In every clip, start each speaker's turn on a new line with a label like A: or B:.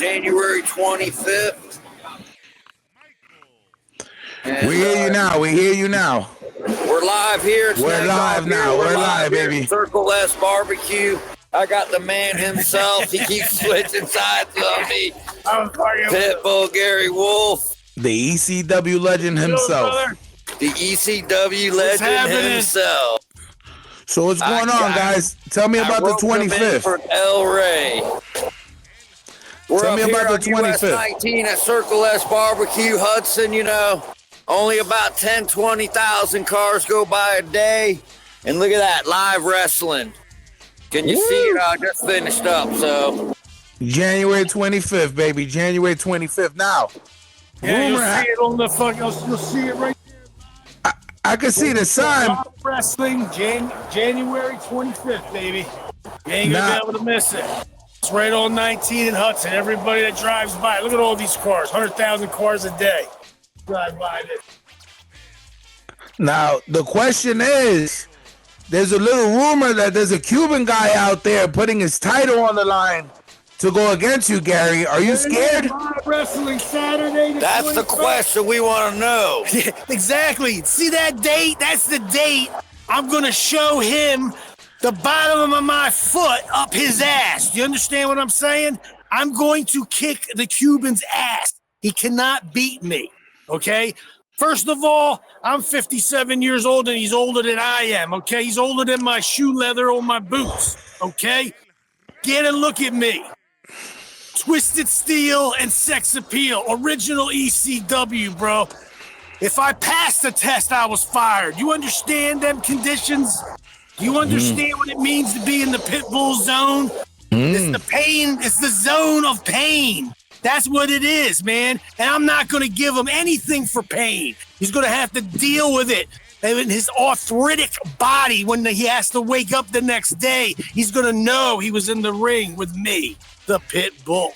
A: January 25th. And,
B: we hear you now. We hear you now.
A: We're live here.
B: We're live now. We're live, baby.
A: Circle S Barbecue. I got the man himself. He keeps switching sides on me. Pitbull Gary Wolfe.
B: The ECW legend himself.
A: The ECW legend himself.
B: So what's going on, guys? Tell me about the 25th.
A: For LJ. Tell me about the 25th. US 19 at Circle S Barbecue, Hudson. You know, only about 10, 20,000 cars go by a day. And look at that, live wrestling. Can you see it? I just finished up, so.
B: January 25th, baby. January 25th. Now,
C: yeah, you'll see it on the fuck. You'll see it right there.
B: I can see the sign.
C: Wrestling, January 25th, baby. You ain't gonna be able to miss it. It's right on 19 in Hudson. Everybody that drives by, look at all these cars. 100,000 cars a day drive by this.
B: Now, the question is, there's a little rumor that there's a Cuban guy out there putting his title on the line to go against you, Gary. Are you scared?
C: Wrestling Saturday.
A: That's the question we want to know.
C: Yeah, exactly. See that date? That's the date. I'm going to show him the bottom of my foot up his ass. Do you understand what I'm saying? I'm going to kick the Cuban's ass. He cannot beat me, okay? First of all, I'm 57 years old, and he's older than I am, okay? He's older than my shoe leather on my boots, okay? Get and look at me. Twisted Steel and Sex Appeal, original ECW, bro. If I passed the test, I was fired. You understand them conditions? Do you understand what it means to be in the pit bull zone? It's the pain. It's the zone of pain. That's what it is, man. And I'm not going to give him anything for pain. He's going to have to deal with it. And in his arthritic body, when he has to wake up the next day, he's going to know he was in the ring with me, the pit bull.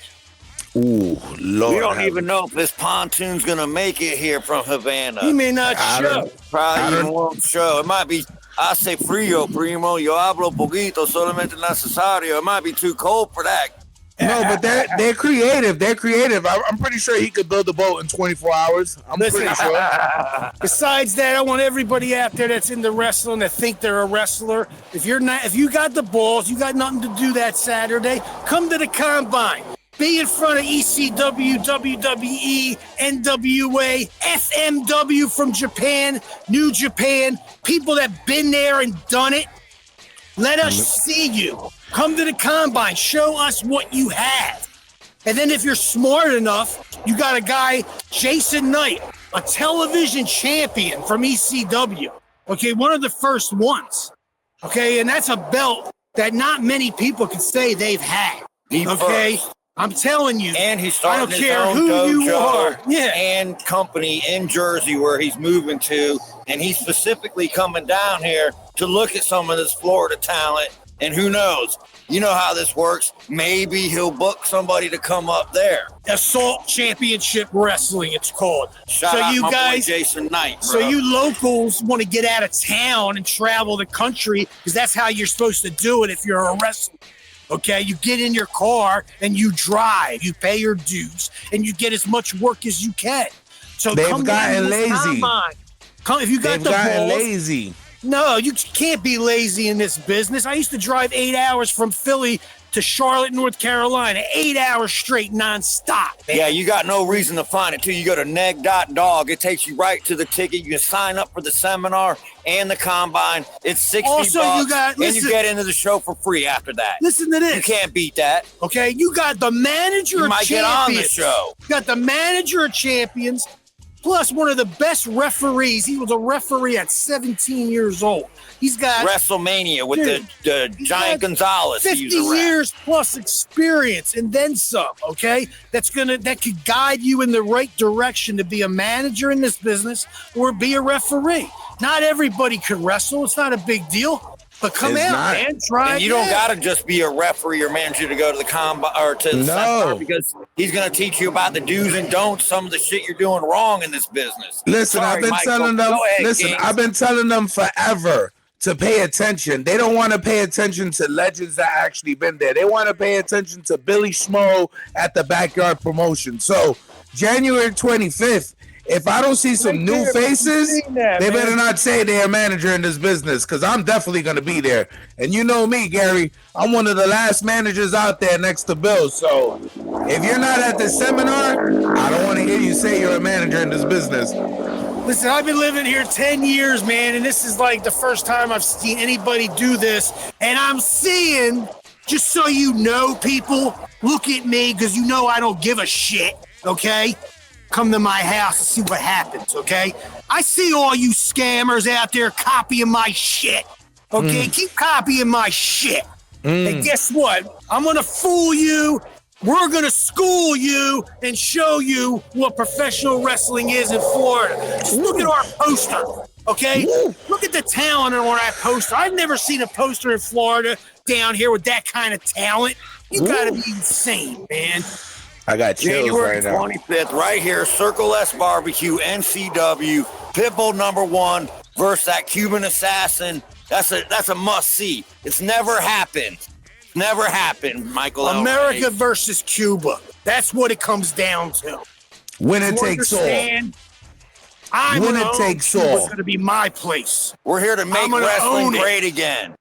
B: Ooh, Lord.
A: We don't even know if this pontoon's going to make it here from Havana.
C: He may not show.
A: Probably even won't show. It might be, hace frío, primo. Yo hablo poquito, solamente necesario. It might be too cold for that.
B: No, but they're creative. They're creative. I'm pretty sure he could build a boat in 24 hours. I'm pretty sure.
C: Besides that, I want everybody out there that's into wrestling that think they're a wrestler. If you got the balls, you got nothing to do that Saturday, come to the Combine. Be in front of ECW, WWE, NWA, FMW from Japan, New Japan, people that been there and done it. Let us see you. Come to the Combine. Show us what you have. And then if you're smart enough, you got a guy, Jason Knight, a television champion from ECW. Okay, one of the first ones. Okay, and that's a belt that not many people can say they've had. Okay? I'm telling you.
A: And he's starting
C: his own dojo
A: and company in Jersey where he's moving to. And he's specifically coming down here to look at some of this Florida talent. And who knows? You know how this works. Maybe he'll book somebody to come up there.
C: Assault Championship Wrestling, it's called.
A: Shout out you guys, boy Jason Knight, bro.
C: So you locals want to get out of town and travel the country because that's how you're supposed to do it if you're a wrestler. Okay, you get in your car and you drive. You pay your dues and you get as much work as you can. So
B: they've gotten lazy.
C: If you got the balls,
B: lazy.
C: No, you can't be lazy in this business. I used to drive 8 hours from Philly to Charlotte, North Carolina, 8 hours straight nonstop. Man.
A: Yeah, you got no reason to find it, too. You go to neg.dog. It takes you right to the ticket. You can sign up for the seminar and the Combine. It's $60
C: also,
A: bucks, and you get into the show for free after that.
C: Listen to this.
A: You can't beat that.
C: Okay, you got the manager of champions. You might get on the show. You got the manager of champions. Plus, one of the best referees. He was a referee at 17 years old. He's got
A: WrestleMania with the Giant Gonzalez.
C: 50 years plus experience and then some, okay? That could guide you in the right direction to be a manager in this business or be a referee. Not everybody could wrestle. It's not a big deal. But come out, man. Try.
A: And you don't got to just be a referee or manager to go to the Combine or to the seminar because he's going to teach you about the do's and don'ts, some of the shit you're doing wrong in this business.
B: Listen, I've been telling them. Listen, I've been telling them forever. to pay attention. They don't want to pay attention to legends that actually been there. They want to pay attention to Billy Schmo at the Backyard Promotion. So January 25th, if I don't see some new faces, they better not say they're a manager in this business, because I'm definitely going to be there. And you know me, Gary, I'm one of the last managers out there next to Bill. So if you're not at this seminar, I don't want to hear you say you're a manager in this business.
C: Listen, I've been living here 10 years, man, and this is like the first time I've seen anybody do this. And I'm seeing, just so you know, people, look at me, because you know I don't give a shit, okay? Come to my house and see what happens, okay? I see all you scammers out there copying my shit, okay? Keep copying my shit. And guess what? I'm going to fool you. We're going to school you and show you what professional wrestling is in Florida. Just look at our poster, okay? Look at the talent on that poster. I've never seen a poster in Florida down here with that kind of talent. You got to be insane, man.
B: I got chills
A: January
B: right now.
A: 25th, right here, Circle S Barbecue, NCW, Pitbull #1 versus that Cuban assassin. That's a must see. It's never happened. Never happened, Michael.
C: America versus Cuba. That's what it comes down to.
B: Winner takes all. Winner takes all.
C: Cuba's going to be my place.
A: We're here to make wrestling great again.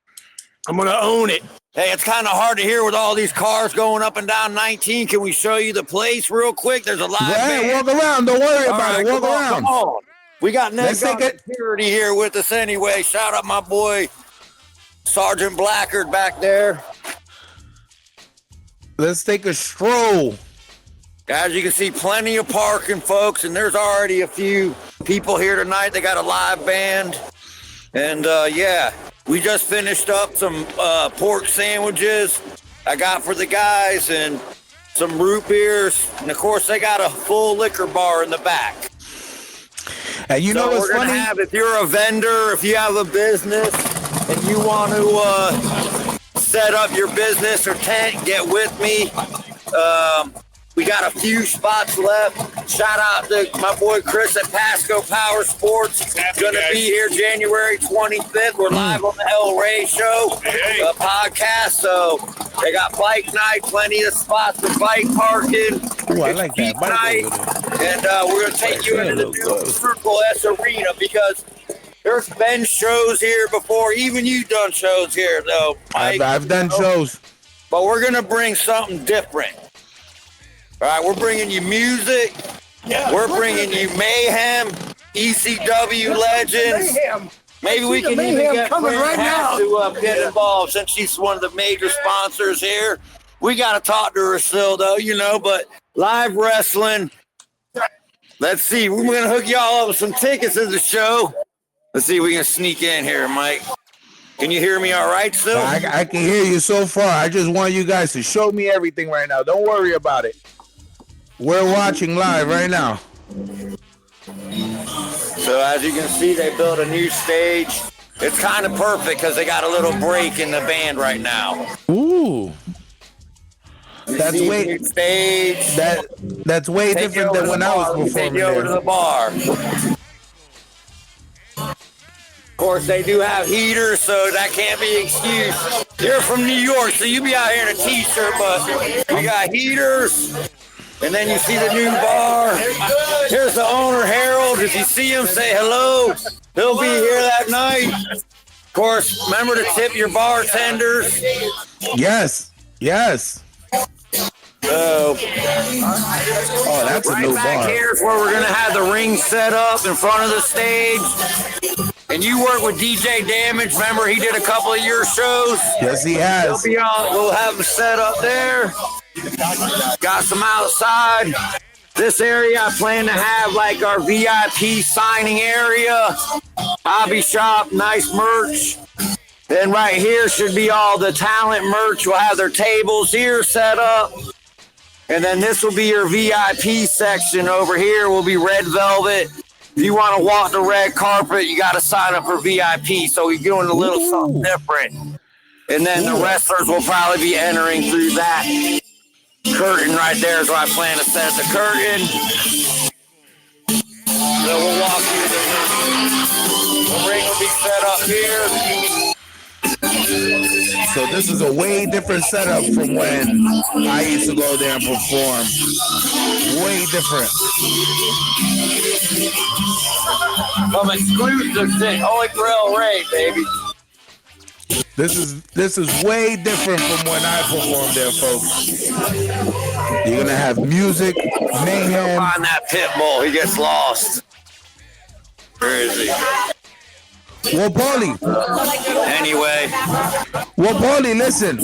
C: I'm going to own it.
A: Hey, it's kind of hard to hear with all these cars going up and down 19. Can we show you the place real quick? There's a live band.
B: Walk around. Don't worry about it. Walk around.
A: Come on. We got Ned Security here with us anyway. Shout out my boy, Sergeant Blackard back there.
B: Let's take a stroll.
A: As you can see, plenty of parking, folks, and there's already a few people here tonight. They got a live band. And, yeah, we just finished up some pork sandwiches I got for the guys and some root beers. And, of course, they got a full liquor bar in the back.
B: And you know what's funny?
A: If you're a vendor, if you have a business and you want to set up your business or tent, get with me. We got a few spots left. Shout out to my boy Chris at Pasco Power Sports. Going to be here January 25th. We're live on the LJ Show podcast. So they got bike night, plenty of spots for bike parking.
B: Ooh, I like that. Bike
A: night. And we're going to take you into the new Circle S Arena because there's been shows here before. Even you've done shows here, though, Mike.
B: I've done shows.
A: But we're going to bring something different. All right, we're bringing you music. Yeah, we're bringing you mayhem, ECW legends. Maybe we can even get right now to get involved since she's one of the major sponsors here. We got to talk to her still, though, you know, but live wrestling. Let's see. We're going to hook y'all up with some tickets to the show. Let's see if we can sneak in here, Mike. Can you hear me all right still?
B: I can hear you so far. I just want you guys to show me everything right now. Don't worry about it. We're watching live right now.
A: So as you can see, they built a new stage. It's kind of perfect because they got a little break in the band right now.
B: Ooh. That's way
A: stage.
B: That's way different than when I was performing.
A: Take you over to the bar. Of course, they do have heaters, so that can't be an excuse. You're from New York, so you be out here in a t-shirt, but we got heaters. And then you see the new bar. Here's the owner, Harold. If you see him, say hello. He'll be here that night. Of course, remember to tip your bartenders.
B: Yes.
A: Oh,
B: that's a new bar.
A: Right back here is where we're going to have the ring set up in front of the stage. And you work with DJ Damage. Remember, he did a couple of your shows.
B: Yes, he has.
A: We'll have him set up there. Got some outside. This area I plan to have like our VIP signing area. Hobby shop, nice merch. Then right here should be all the talent merch. We'll have their tables here set up. And then this will be your VIP section. Over here will be red velvet. If you want to walk the red carpet, you got to sign up for VIP. So we're doing a little something different. And then the wrestlers will probably be entering through that curtain right there is where I plan to set the curtain. So we'll walk you to the ring. The ring will be set up here.
B: So this is a way different setup from when I used to go there and perform. Way different.
A: Some exclusive thing, only for reyy, baby.
B: This is way different from when I performed there, folks. You're gonna have music, mayhem.
A: Find that pit bull, he gets lost. Where is he?
B: Well, Paulie.
A: Anyway.
B: Well, Paulie, listen.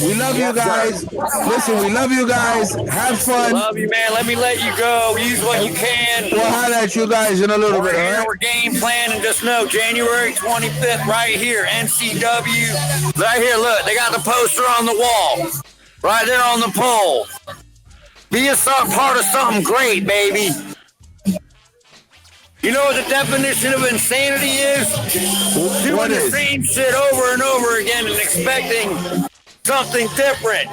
B: We love you guys. Listen, we love you guys. Have fun.
A: Love you, man. Let me let you go. Use what you can.
B: We'll holler at you guys in a little bit, all right?
A: We're game planning. Just know, January 25th, right here, NCW. Right here, look. They got the poster on the wall. Right there on the pole. Be a part of something great, baby. You know what the definition of insanity is? Doing the same shit over and over again and expecting something different.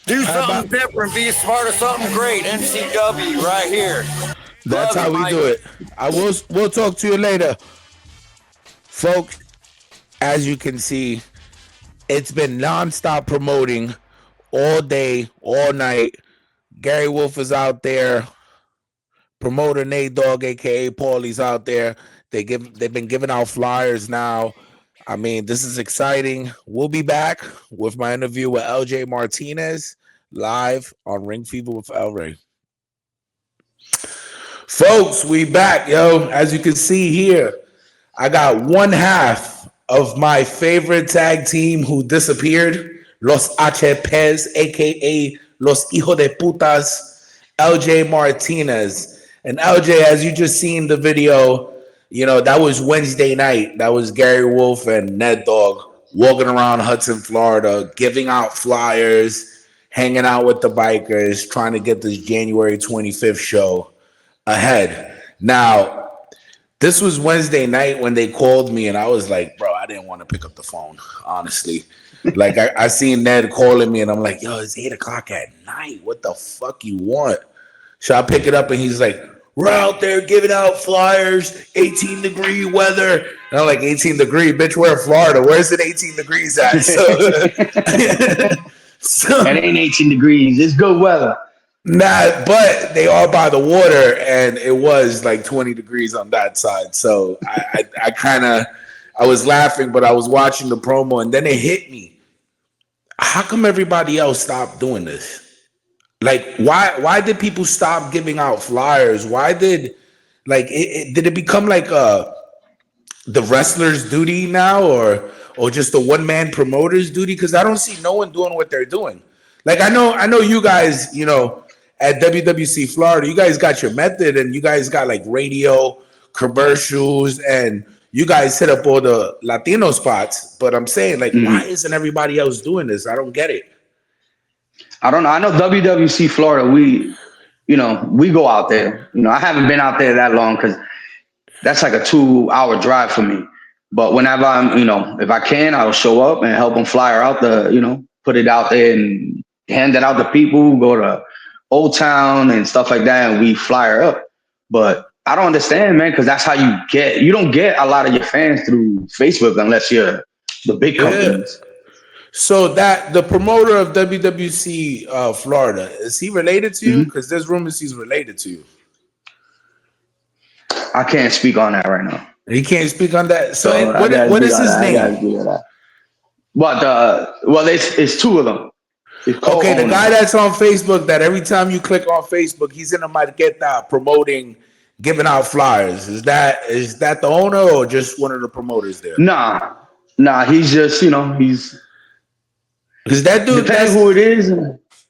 A: Do something different. Be a part of something great. NCW right here.
B: That's how we do it. We'll talk to you later. Folks, as you can see, it's been nonstop promoting all day, all night. Gary Wolfe is out there. Promoter Nate Dogg, aka Paulie's out there. They've been giving out flyers now. I mean, this is exciting. We'll be back with my interview with LJ Martinez live on Ring Fever with LJ. Folks, we back, yo. As you can see here, I got one half of my favorite tag team who disappeared, Los HPs, aka Los Hijos de Putas, LJ Martinez. And LJ, as you just seen the video, you know, that was Wednesday night. That was Gary Wolfe and Ned Dogg walking around Hudson, Florida, giving out flyers, hanging out with the bikers, trying to get this January 25th show ahead. Now, this was Wednesday night when they called me, and I was like, bro, I didn't want to pick up the phone, honestly. Like, I seen Ned calling me, and I'm like, yo, it's 8 o'clock at night. What the fuck you want? So I pick it up, and he's like, we're out there giving out flyers, 18-degree weather. And I'm like, 18-degree? Bitch, we're in Florida. Where's it 18 degrees at? So
D: it ain't 18 degrees. It's good weather.
B: Nah, but they are by the water, and it was like 20 degrees on that side. So I was laughing, but I was watching the promo, and then it hit me. How come everybody else stopped doing this? Like, why did people stop giving out flyers? Why did, like, did it become like the wrestler's duty now, or just the one-man promoter's duty? Because I don't see no one doing what they're doing. Like, I know you guys, you know, at WWC Florida, you guys got your method, and you guys got like radio commercials, and you guys hit up all the Latino spots. But I'm saying, like, why isn't everybody else doing this? I don't get it.
D: I don't know. I know WWC Florida, we go out there. You know, I haven't been out there that long because that's like a 2-hour drive for me. But whenever if I can, I'll show up and help them flyer out put it out there and hand it out to people, go to Old Town and stuff like that, and we flyer up. But I don't understand, man, because that's how you don't get a lot of your fans through Facebook unless you're the big companies.
B: So that the promoter of WWC Florida, is he related to you? Because there's rumors he's related to you.
D: I can't speak on that right now.
B: He can't speak on that. So what is his name?
D: But it's two of them.
B: Okay, the guy that's on Facebook that every time you click on Facebook, he's in the Marqueta promoting, giving out flyers. Is that the owner or just one of the promoters there?
D: Nah, he's just he's.
B: Because that dude,
D: depends who it is.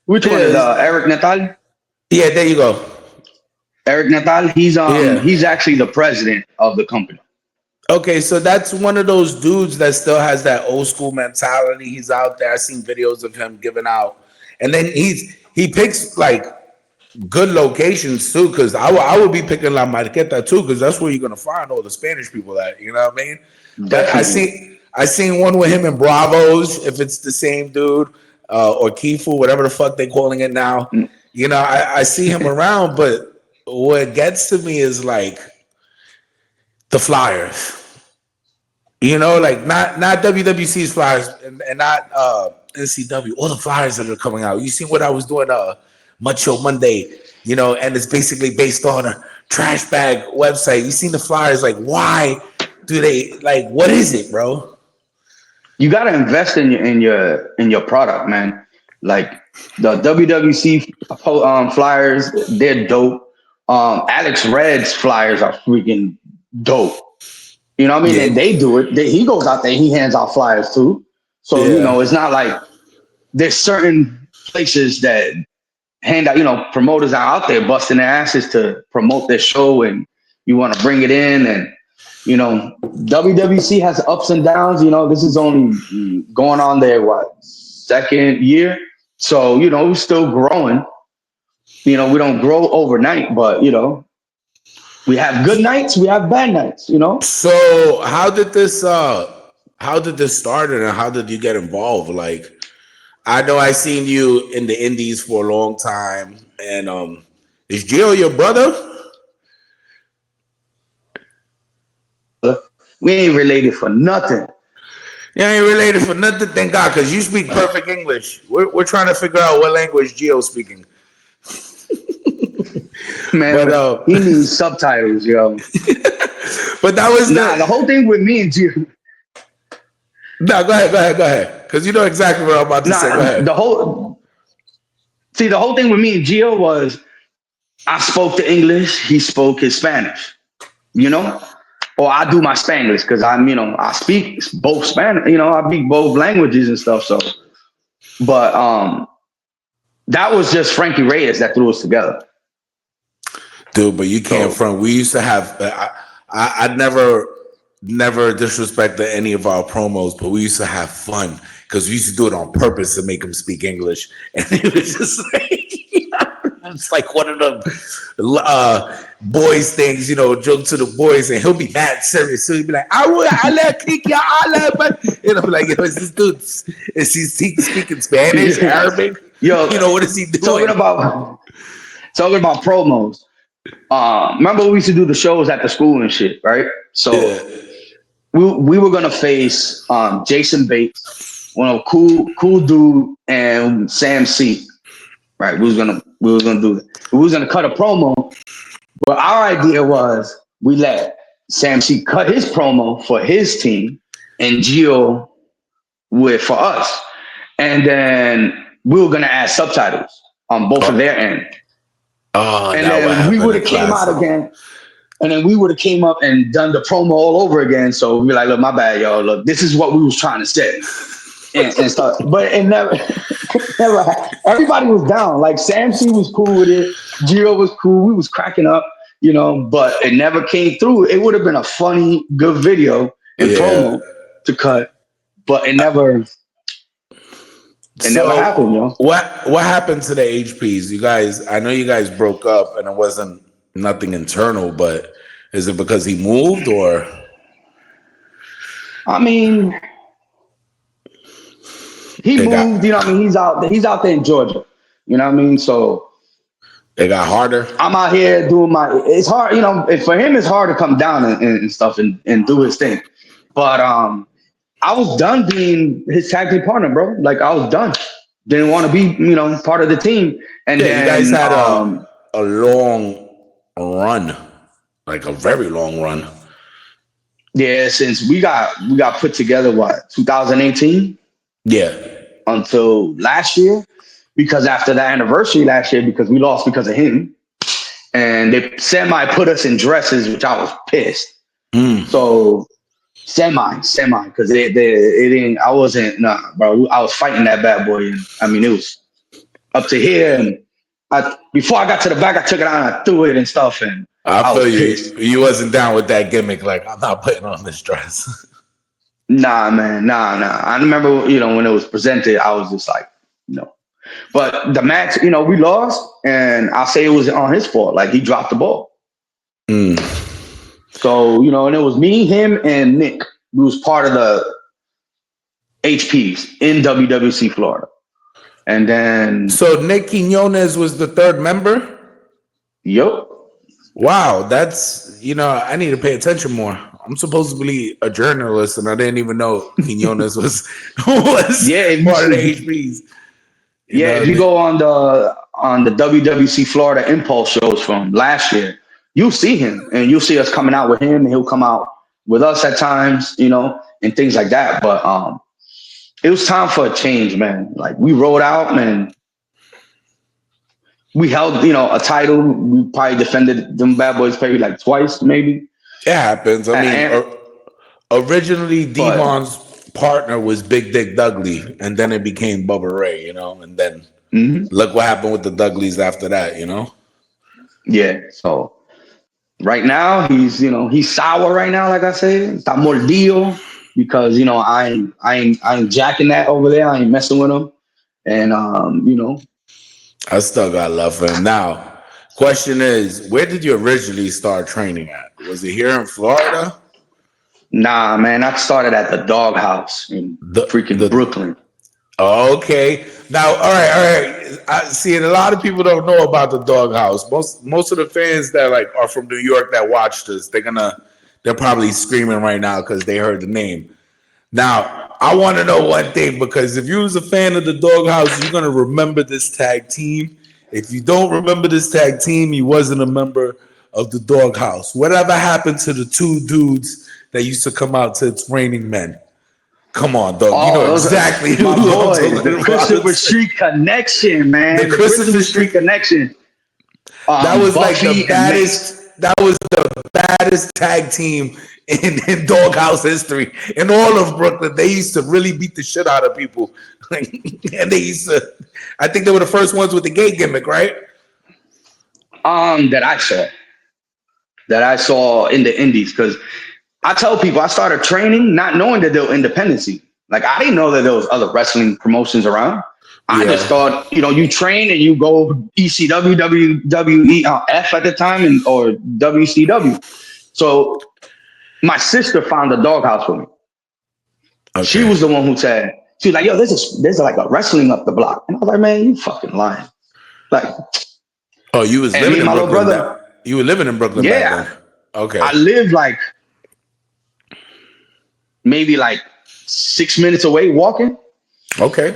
D: Which one is Eric Natal?
B: Yeah, there you go.
D: Eric Natal. He's actually the president of the company.
B: Okay, so that's one of those dudes that still has that old school mentality. He's out there. I've seen videos of him giving out, and then he picks like good locations too. Because I would be picking La Marqueta too, because that's where you're gonna find all the Spanish people at. You know what I mean? But I seen one with him in Bravos, if it's the same dude, or Kifu, whatever the fuck they calling it now. You know, I see him around, but what gets to me is like the flyers. You know, like not WWC's flyers and not NCW. All the flyers that are coming out. You see what I was doing Macho Monday, you know, and it's basically based on a trash bag website. You seen the flyers, like why do they like what is it, bro?
D: You gotta invest in your product, man. Like the WWC flyers, they're dope. Alex Red's flyers are freaking dope. You know what I mean?
B: Yeah.
D: And they do it. He goes out there, he hands out flyers too. So, you know, it's not like there's certain places that hand out, you know, promoters are out there busting their asses to promote their show and you want to bring it in. And, you know, WWC has ups and downs. You know, this is only going on their, second year. So, you know, we're still growing. You know, we don't grow overnight, but, you know, we have good nights, we have bad nights, you know?
B: So how did this start and how did you get involved? Like, I know I seen you in the indies for a long time. And is Gio your brother?
D: We ain't related for nothing.
B: You ain't related for nothing, thank God, because you speak perfect English. We're trying to figure out what language Gio's speaking.
D: Man, but, he needs subtitles, yo.
B: But that was
D: the whole thing with me and Gio.
B: No, go ahead. Because you know exactly what I'm about to say. Go ahead.
D: The whole thing with me and Gio was I spoke the English, he spoke his Spanish, you know? Or I do my Spanglish because I'm, you know, I speak both Spanish, you know, I speak both languages and stuff. So, but that was just Frankie Reyes that threw us together.
B: Dude, but you can't front. We used to have, I never disrespected any of our promos, but we used to have fun because we used to do it on purpose to make them speak English. And it was just like, it's like one of them boys things, you know, joke to the boys, and he'll be mad serious. So he'll be like, I let kick ya, but and I'm like, yo, is this dude, is he speaking Spanish, Arabic?
D: Yo,
B: you know, what is he doing?
D: Talking about promos. Remember we used to do the shows at the school and shit, right? So we were gonna face Jason Bates, one of cool dude, and Sam C. Right, we was gonna do that. We was gonna cut a promo, but our idea was we let Sam C cut his promo for his team and Gio for us, and then we were gonna add subtitles on both of their end.
B: Oh,
D: and then we would have came out again, and then we would have came up and done the promo all over again. So we'd be like, look, my bad, y'all. Look, this is what we was trying to say. And stuff. But it never everybody was down. Like Sam C was cool with it. Gio was cool. We was cracking up, you know, but it never came through. It would have been a funny, good video and promo to cut, but it never happened, yo.
B: What happened to the HPs? You guys, I know you guys broke up and it wasn't nothing internal, but is it because he moved or?
D: I mean, he moved, you know what I mean? He's out there in Georgia. You know what I mean? So
B: it got harder.
D: I'm out here doing it's hard, you know, for him it's hard to come down and stuff and do his thing. But I was done being his tag team partner, bro. Like I was done. Didn't want to be, you know, part of the team. And then
B: you guys had a long run, like a very long run.
D: Yeah, since we got put together, 2018? Yeah. Until last year, because after the anniversary last year, because we lost because of him, and they put us in dresses, which I was pissed. So semi, because it didn't. I wasn't bro. I was fighting that bad boy, and I mean it was up to here, and before I got to the back, I took it out and I threw it and stuff, and
B: I feel you. You wasn't down with that gimmick. Like I'm not putting on this dress.
D: Nah, man, nah. I remember, you know, when it was presented, I was just like, no. But the match, you know, we lost, and I'll say it was on his fault. Like he dropped the ball. So, you know, and it was me, him, and Nick. We was part of the HPs in WWC Florida. And then
B: so Nick Quinones was the third member?
D: Yup.
B: Wow, that's I need to pay attention more. I'm supposed to be a journalist, and I didn't even know Quinones was part of the HBs.
D: If you go on the WWC Florida Impulse shows from last year, you'll see him, and you'll see us coming out with him, and he'll come out with us at times, and things like that. But it was time for a change, man. Like, we rolled out, man. We held, a title. We probably defended them bad boys maybe like twice, maybe.
B: It happens. I mean, originally Devon's partner was Big Dick Dudley, and then it became Bubba Ray, and then look what happened with the Dudleys after that,
D: Yeah. So right now he's sour right now, like I said. Está mordido because I ain't jacking that over there. I ain't messing with him, and
B: I still got love for him. Now, question is, where did you originally start training at? Was it here in Florida?
D: Nah, man, I started at the Doghouse in Brooklyn.
B: Okay. Now, all right. I see, and a lot of people don't know about the Doghouse. Most of the fans that are from New York that watched us, they're probably screaming right now because they heard the name. Now, I want to know one thing, because if you was a fan of the Doghouse, you're gonna remember this tag team. If you don't remember this tag team, you wasn't a member of the Doghouse. Whatever happened to the two dudes that used to come out to Raining Men? Come on, dog. You know exactly who I'm talking about.
D: The Christopher Street Connection, man. The Christopher Street Connection.
B: That was like the baddest. That was the baddest tag team in Doghouse history. In all of Brooklyn, they used to really beat the shit out of people. And they used to. I think they were the first ones with the gay gimmick, right?
D: That I saw in the indies, because I tell people I started training not knowing that there was independency. Like, I didn't know that there was other wrestling promotions around. I just thought, you train and you go ECW, WWE, F at the time, or WCW. So my sister found the Doghouse for me. Okay. She was the one who said, she was like, yo, there's like a wrestling up the block. And I was like, man, you fucking lying. Like,
B: oh, you was living in Brooklyn. You were living in Brooklyn back then. Okay.
D: I lived like maybe 6 minutes away walking.
B: Okay.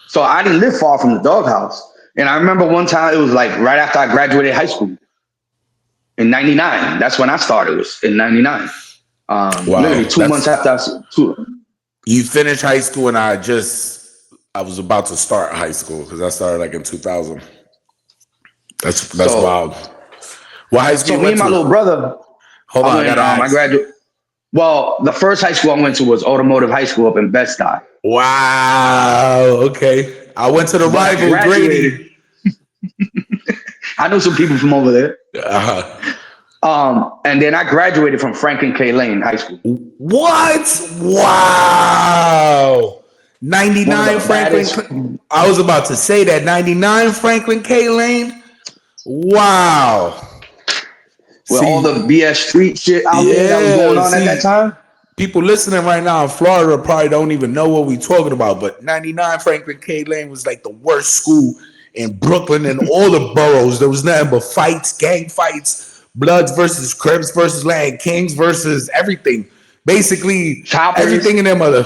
D: So I didn't live far from the Doghouse. And I remember one time, it was like right after I graduated high school in 99. That's when I started. It was in 99.
B: Wow.
D: Literally 2 months after
B: you finished high school, and I was about to start high school because I started in 2000. That's wild. What high school?
D: So me and my little brother.
B: Hold on, I
D: graduated. Well, the first high school I went to was Automotive High School up in Bed-Stuy.
B: Wow. Okay. I went to the rival Grady.
D: I know some people from over there.
B: Uh-huh.
D: And then I graduated from Franklin K. Lane High School.
B: What? Wow. 99 Franklin. I was about to say that. 99 Franklin K. Lane. Wow.
D: With all the BS street shit out there that was going on at that time.
B: People listening right now in Florida probably don't even know what we're talking about, but 99 Franklin K. Lane was like the worst school in Brooklyn and all the boroughs. There was nothing but fights, gang fights, Bloods versus Crips versus Land Kings versus everything. Basically, choppers. Everything in their mother.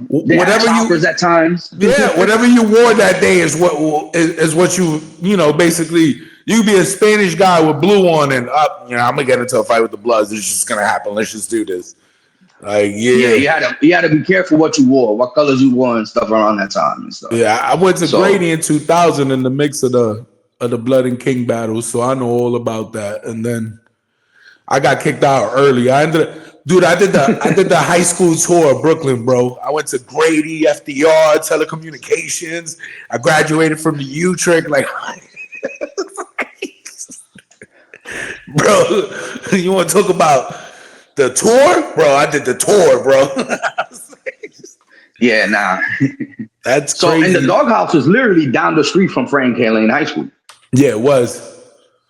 D: Whatever choppers at times.
B: Yeah, whatever you wore that day is what you basically. You be a Spanish guy with blue on and up, I'm gonna get into a fight with the Bloods. It's just gonna happen. Let's just do this.
D: You had to be careful what you wore, what colors you wore and stuff around that time and stuff.
B: Yeah, I went to Grady in 2000 in the mix of the Blood and King battles, so I know all about that. And then I got kicked out early. I did the high school tour of Brooklyn, bro. I went to Grady, FDR, telecommunications. I graduated from the U-Trick, bro, you want to talk about the tour? Bro, I did the tour, bro.
D: Yeah, nah.
B: That's crazy.
D: And the Doghouse was literally down the street from Frank K. Lane High School.
B: Yeah, it was.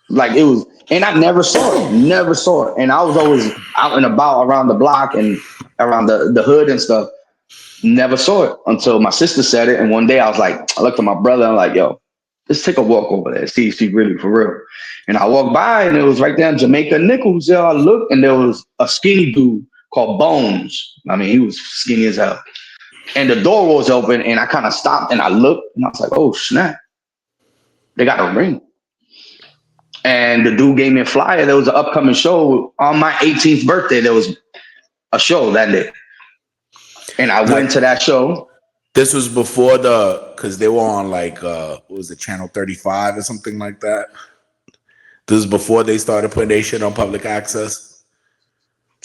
D: It was, and I never saw it. And I was always out and about around the block and around the hood and stuff. Never saw it until my sister said it. And one day I looked at my brother and I'm like, yo, let's take a walk over there, see if she really for real. And I walked by and it was right there in Jamaica Nichols. There I looked and there was a skinny dude called Bones. I mean, he was skinny as hell. And the door was open and I kind of stopped and I looked and I was like, oh snap, they got a ring. And the dude gave me a flyer. There was an upcoming show on my 18th birthday. There was a show that day. And I went to that show.
B: This was before because they were on like, what was it, Channel 35 or something like that? This is before they started putting their shit on public access?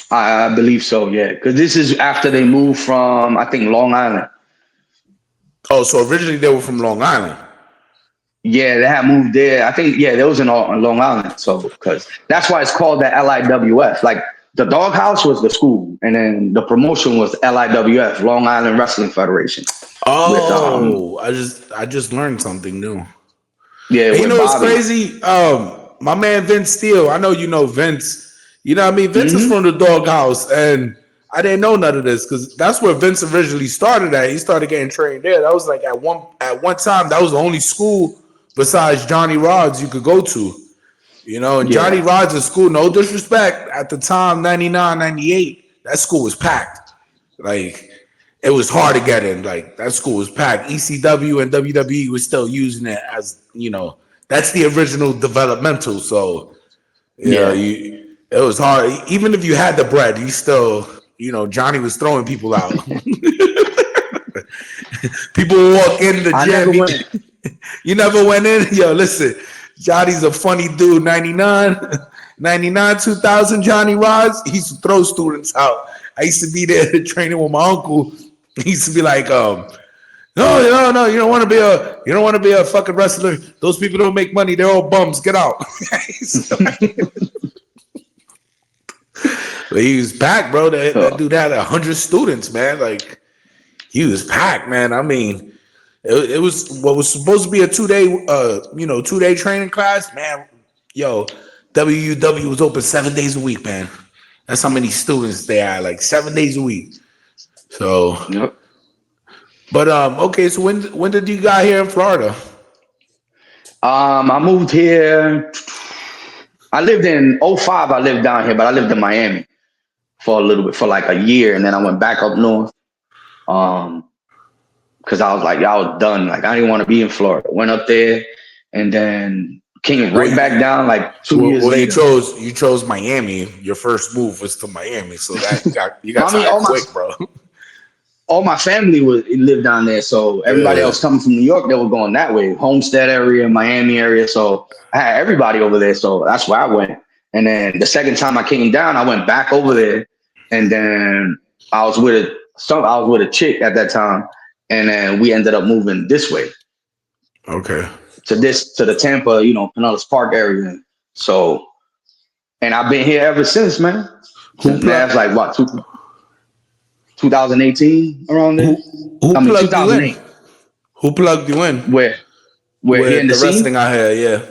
D: I believe so, yeah. Because this is after they moved from, I think, Long Island.
B: Oh, so originally they were from Long Island.
D: Yeah, they had moved there. I think, yeah, they was in Long Island. So, because that's why it's called the LIWF. Like, the doghouse was the school, and then the promotion was LIWF, Long Island Wrestling Federation.
B: Oh, I just learned something new.
D: Yeah,
B: you know what's crazy? My man Vince Steele. I know you know Vince. You know what I mean? Vince is from the doghouse, and I didn't know none of this because that's where Vince originally started at. He started getting trained there. That was like at one time that was the only school besides Johnny Rod's you could go to. You know, and Johnny Rod's school, no disrespect, at the time, 99, 98, that school was packed. Like, it was hard to get in. Like, that school was packed. ECW and WWE was still using it as, you know, that's the original developmental. So, you know, it was hard. Even if you had the bread, you still, you know, Johnny was throwing people out. People would walk in the gym. You never went in? Yo, listen. Johnny's a funny dude. 99, 2000, Johnny Rods. He used to throw students out. I used to be there training with my uncle. He used to be like, no, you don't want to be a fucking wrestler. Those people don't make money. They're all bums. Get out. But he was packed, bro. That dude had 100 students, man. Like, he was packed, man. I mean, it was what was supposed to be a 2-day training class, man. Yo, WUW was open 7 days a week, man. That's how many students they had, like 7 days a week. So, but okay. So when did you got here in Florida?
D: I moved here. I lived in 2005. I lived down here, but I lived in Miami for a little bit, for like a year, and then I went back up north. Because I was like, I was done. Like, I didn't want to be in Florida. Went up there and then came right back down like 2 years later.
B: You chose Miami. Your first move was to Miami. So that you got quick, bro.
D: All my family lived down there. So everybody else coming from New York, they were going that way. Homestead area, Miami area. So I had everybody over there. So that's where I went. And then the second time I came down, I went back over there. And then I was with a chick at that time. And then we ended up moving this way.
B: Okay.
D: To the Tampa, Pinellas Park area. So, and I've been here ever since, man. That's like what, 2018 around there?
B: Who plugged you in? Who plugged you in?
D: Where here in the
B: wrestling I had, yeah.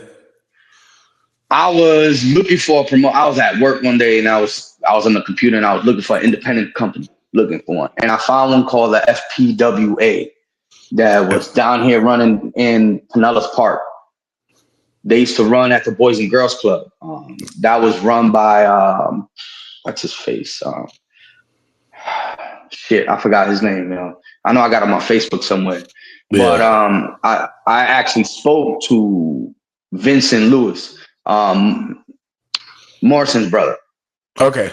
D: I was looking for a promote. I was at work one day and I was on the computer and I was looking for an independent company. Looking for one, and I found one called the FPWA that was down here running in Pinellas Park. They used to run at the Boys and Girls Club. That was run by what's his face? Shit, I forgot his name. I know I got him on Facebook somewhere. Yeah. But I actually spoke to Vincent Lewis, Morrison's brother.
B: Okay.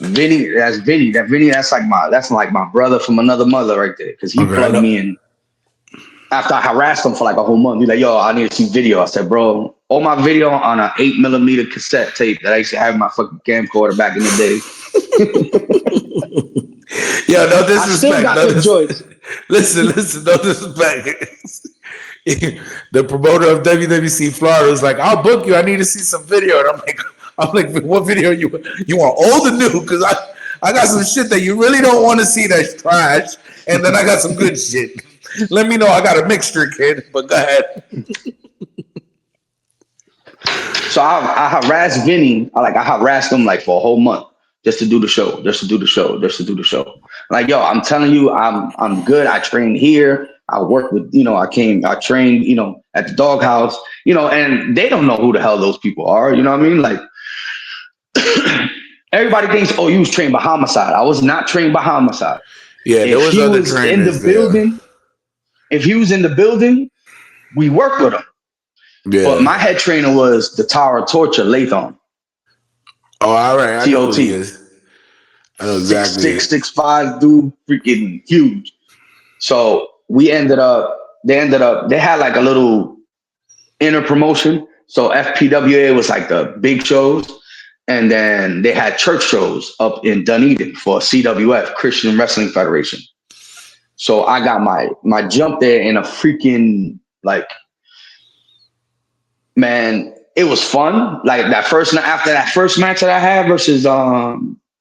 D: Vinny, that's like my brother from another mother right there. Because he plugged me in after I harassed him for like a whole month. He's like, yo, I need to see video. I said, bro, all my video on an 8mm cassette tape that I used to have in my fucking camcorder back in the day.
B: Yo, no disrespect. Listen, no disrespect. The promoter of WWC Florida was like, I'll book you. I need to see some video. And I'm like, what video you want, old or new? Because I got some shit that you really don't want to see that's trash, and then I got some good shit. Let me know. I got a mixture, kid. But go ahead.
D: So I harassed Vinny. I harassed him like for a whole month just to do the show. Like, yo, I'm telling you, I'm good. I train here. I worked with, I trained, at the doghouse, and they don't know who the hell those people are. You know what I mean? Like everybody thinks, oh, you was trained by Homicide. I was not trained by Homicide.
B: Yeah, there was other trainers
D: building, if he was in the building, we worked with him. Yeah. But my head trainer was the Tower of Torture, Latham.
B: Oh, all right. I know who he is. I know exactly.
D: 6'5" dude, freaking huge. So they had like a little inner promotion. So FPWA was like the big shows. And then they had church shows up in Dunedin for CWF, Christian Wrestling Federation. So I got my jump there in a freaking, like, man, it was fun. Like after that first match that I had versus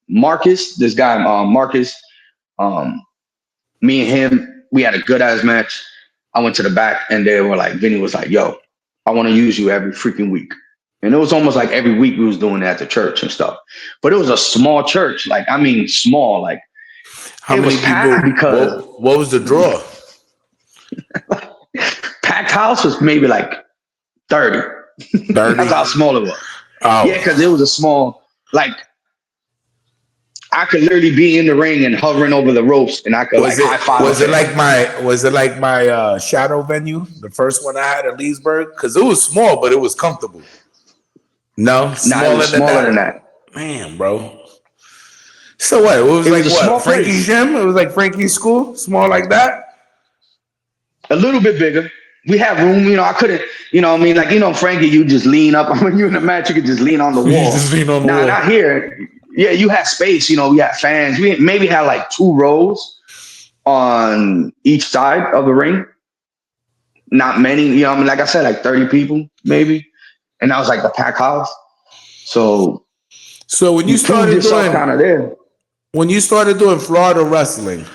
D: Marcus, this guy, Marcus, me and him, we had a good ass match. I went to the back and they were like, Vinny was like, yo, I want to use you every freaking week. And it was almost like every week we was doing that at the church and stuff. But it was a small church. Like, I mean, small. Like,
B: how many people? Because what was the draw?
D: Packed house was maybe like 30. 30? That's how small it was. Oh. Yeah, because it was a small, like, I could literally be in the ring and hovering over the ropes, and I could high five.
B: Was it like my shadow venue, the first one I had at Leesburg? Because it was small, but it was comfortable. No,
D: smaller than that.
B: Man, bro. So what? It was like what? Frankie's gym? It was like Frankie's school? Small like that?
D: A little bit bigger. We have room, I couldn't, like, Frankie, you just lean up. When you're in a match, you could just lean on the wall.
B: Just lean on the wall.
D: Not here. Yeah, you had space, we had fans. We maybe had like 2 rows on each side of the ring. Not many, like I said, like 30 people, maybe. And that was like the pack house. So
B: when you started doing kind of there. When you started doing Florida wrestling,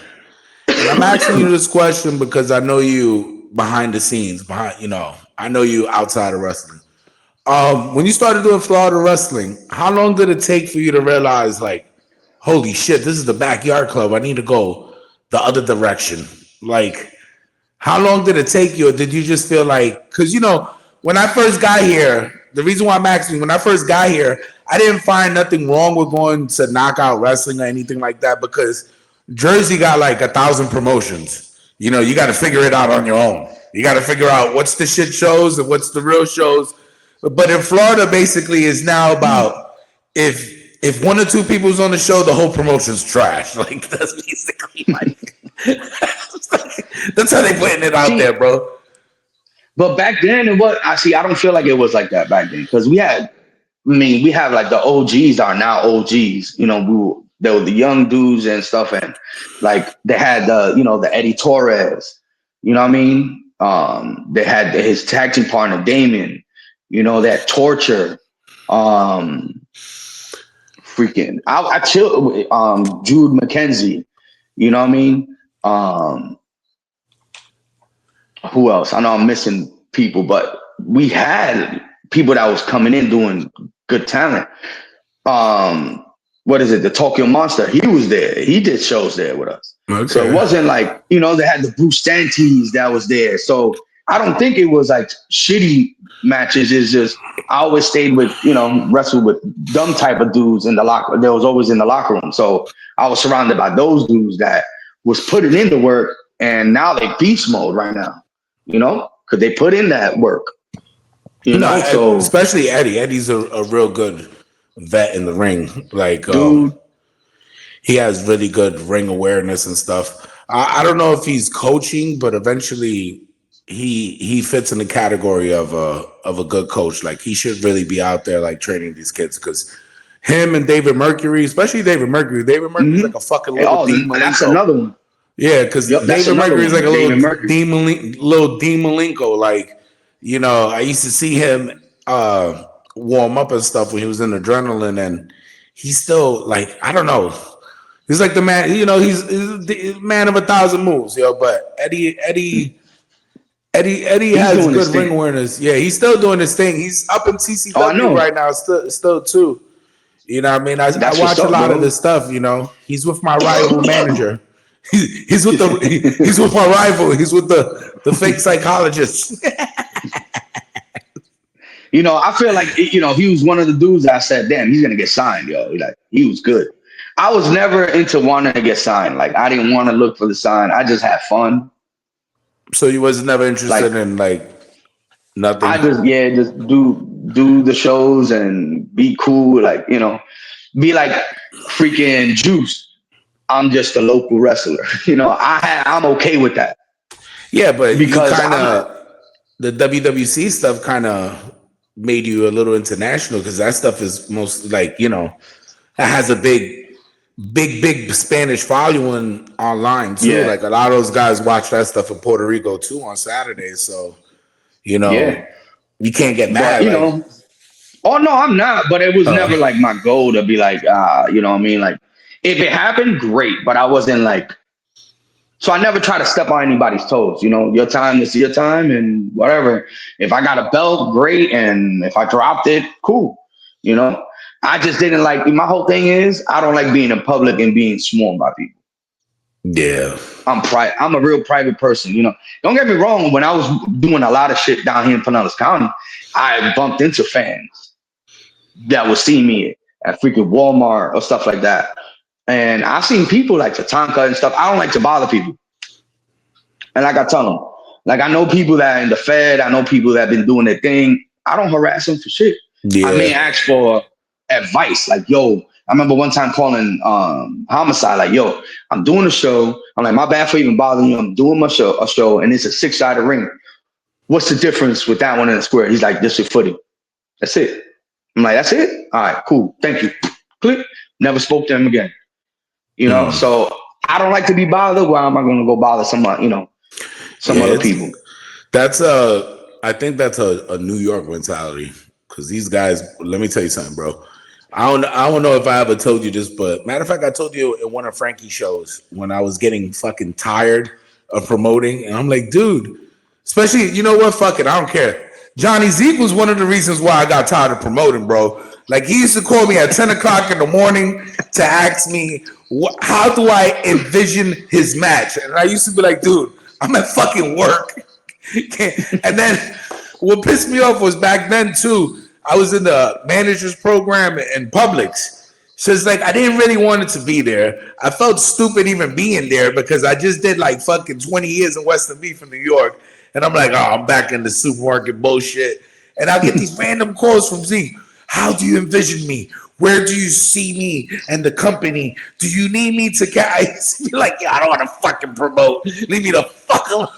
B: and I'm asking you this question because I know you behind the scenes, I know you outside of wrestling. When you started doing Florida wrestling, how long did it take for you to realize, like, holy shit, this is the backyard club. I need to go the other direction. Like, how long did it take you? Or did you just feel like, because, when I first got here, the reason why I'm asking, when I first got here, I didn't find nothing wrong with going to knockout wrestling or anything like that because Jersey got like 1,000 promotions. You got to figure it out on your own. You got to figure out what's the shit shows and what's the real shows. But in Florida, basically, is now about if 1 or 2 people's on the show, the whole promotion's trash. Like that's basically like that's how they putting it out there, bro.
D: But back then, I don't feel like it was like that back then because we have like the OGs are now OGs. There were the young dudes and stuff, and like they had the Eddie Torres. You know what I mean? They had his tag team partner Damien. That Torture, freaking. I chill with Jude McKenzie. You know what I mean? Who else? I know I'm missing people, but we had people that was coming in doing good talent. What is it? The Tokyo Monster. He was there. He did shows there with us. Okay. So it wasn't like, they had the Bruce Stantes that was there. So I don't think it was like shitty matches. It's just I always stayed with, wrestled with dumb type of dudes in the locker. They was always in the locker room. So I was surrounded by those dudes that was putting in the work, and now they beast mode right now. Because they put in that work. So
B: especially Eddie. Eddie's a real good vet in the ring. Like he has really good ring awareness and stuff. I don't know if he's coaching, but eventually he fits in the category of a good coach. Like he should really be out there like training these kids because him and David Mercury, especially David Mercury's like a fucking little demon.
D: That's another one.
B: Yeah, because David Mercury's like a little Dean Malenko. Like, I used to see him warm up and stuff when he was in Adrenaline, and he's still like, I don't know. He's like the man, he's the man of 1,000 moves, but Eddie has good ring awareness. Yeah, he's still doing his thing. He's up in TCW right now, still too. You know what I mean? I watch a lot of this stuff, He's with my rival manager. He's with my rival. He's with the fake psychologist.
D: You know, I feel like, you know, he was one of the dudes I said, damn, he's gonna get signed, yo. Like, he was good. I was never into wanting to get signed. Like, I didn't want to look for the sign. I just had fun.
B: So you was never interested in like nothing.
D: I just do the shows and be cool, like, you know, be like freaking Juice. I'm just a local wrestler. You know, I'm okay with that.
B: Yeah, but because the WWC stuff kind of made you a little international because that stuff is most like, you know, it has a big Spanish following online too. Yeah. Like a lot of those guys watch that stuff in Puerto Rico too on Saturdays. So, you know, you can't get mad.
D: But, you know, oh no, I'm not. But it was never like my goal to be like, you know what I mean? Like, if it happened, great. But I wasn't like, so I never try to step on anybody's toes. You know, your time is your time and whatever. If I got a belt, great. And if I dropped it, cool. You know, I just didn't like, my whole thing is I don't like being in public and being sworn by people.
B: Yeah.
D: I'm a real private person. You know, don't get me wrong. When I was doing a lot of shit down here in Pinellas County, I bumped into fans that would see me at freaking Walmart or stuff like that. And I've seen people like Tatanka and stuff. I don't like to bother people. And like I tell them, like I know people that are in the Fed. I know people that have been doing their thing. I don't harass them for shit. Yeah. I may ask for advice. Like, yo, I remember one time calling Homicide, like, yo, I'm doing a show. I'm like, my bad for even bothering you. I'm doing a show, and it's a 6-sided ring. What's the difference with that one in the square? He's like, this is footy. That's it. I'm like, that's it? All right, cool. Thank you. Click. Never spoke to him again. You know, so I don't like to be bothered. Why am I going to go bother someone, you know, some other people?
B: That's I think that's a New York mentality because these guys, let me tell you something, bro. I don't know if I ever told you this, but matter of fact, I told you in one of Frankie's shows when I was getting fucking tired of promoting. And I'm like, dude, especially, you know what? Fuck it. I don't care. Johnny Zeke was one of the reasons why I got tired of promoting, bro. Like, he used to call me at 10 o'clock in the morning to ask me, how do I envision his match? And I used to be like, dude, I'm at fucking work. And then what pissed me off was back then, too, I was in the manager's program in Publix. So it's like, I didn't really want it to be there. I felt stupid even being there because I just did like fucking 20 years in Western Beef in New York. And I'm like, oh, I'm back in the supermarket bullshit. And I get these random calls from Zeke. How do you envision me? Where do you see me and the company? Do you need me to guys? You're like, yeah, I don't want to fucking promote. Leave me the fuck alone.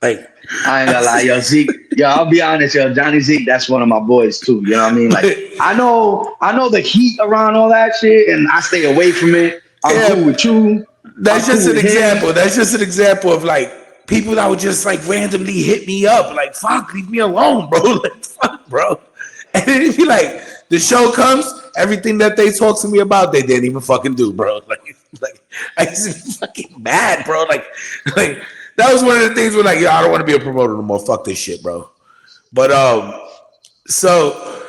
B: Like,
D: I ain't gonna lie, yo, Zeke. Yo, I'll be honest, yo, Johnny Zeke, that's one of my boys too. You know what I mean? Like, I know the heat around all that shit, and I stay away from it. I'm cool with you.
B: That's just an example. That's just an example of like people that would just like randomly hit me up, like, fuck, leave me alone, bro. Like, fuck, bro. And then it'd be like, the show comes, everything that they talk to me about, they didn't even fucking do, bro. Like I used to be fucking mad, bro. Like that was one of the things where like, yo, I don't want to be a promoter no more. Fuck this shit, bro. But so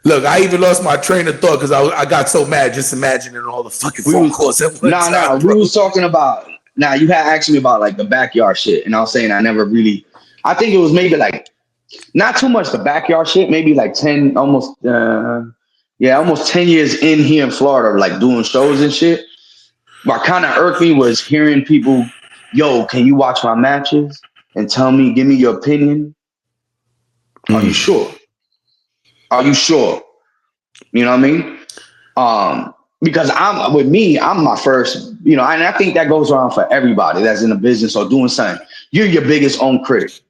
B: look, I even lost my train of thought because I got so mad just imagining all the fucking phone calls at one time.
D: We was talking about. Now, you had asked me about like the backyard shit, and I was saying I think it was maybe like not too much the backyard shit, maybe like 10, almost 10 years in here in Florida, like doing shows and shit. What kind of irked me was hearing people, yo, can you watch my matches and give me your opinion? Are you sure? Are you sure? You know what I mean? Because I'm my first, you know, and I think that goes around for everybody that's in a business or doing something. You're your biggest own critic.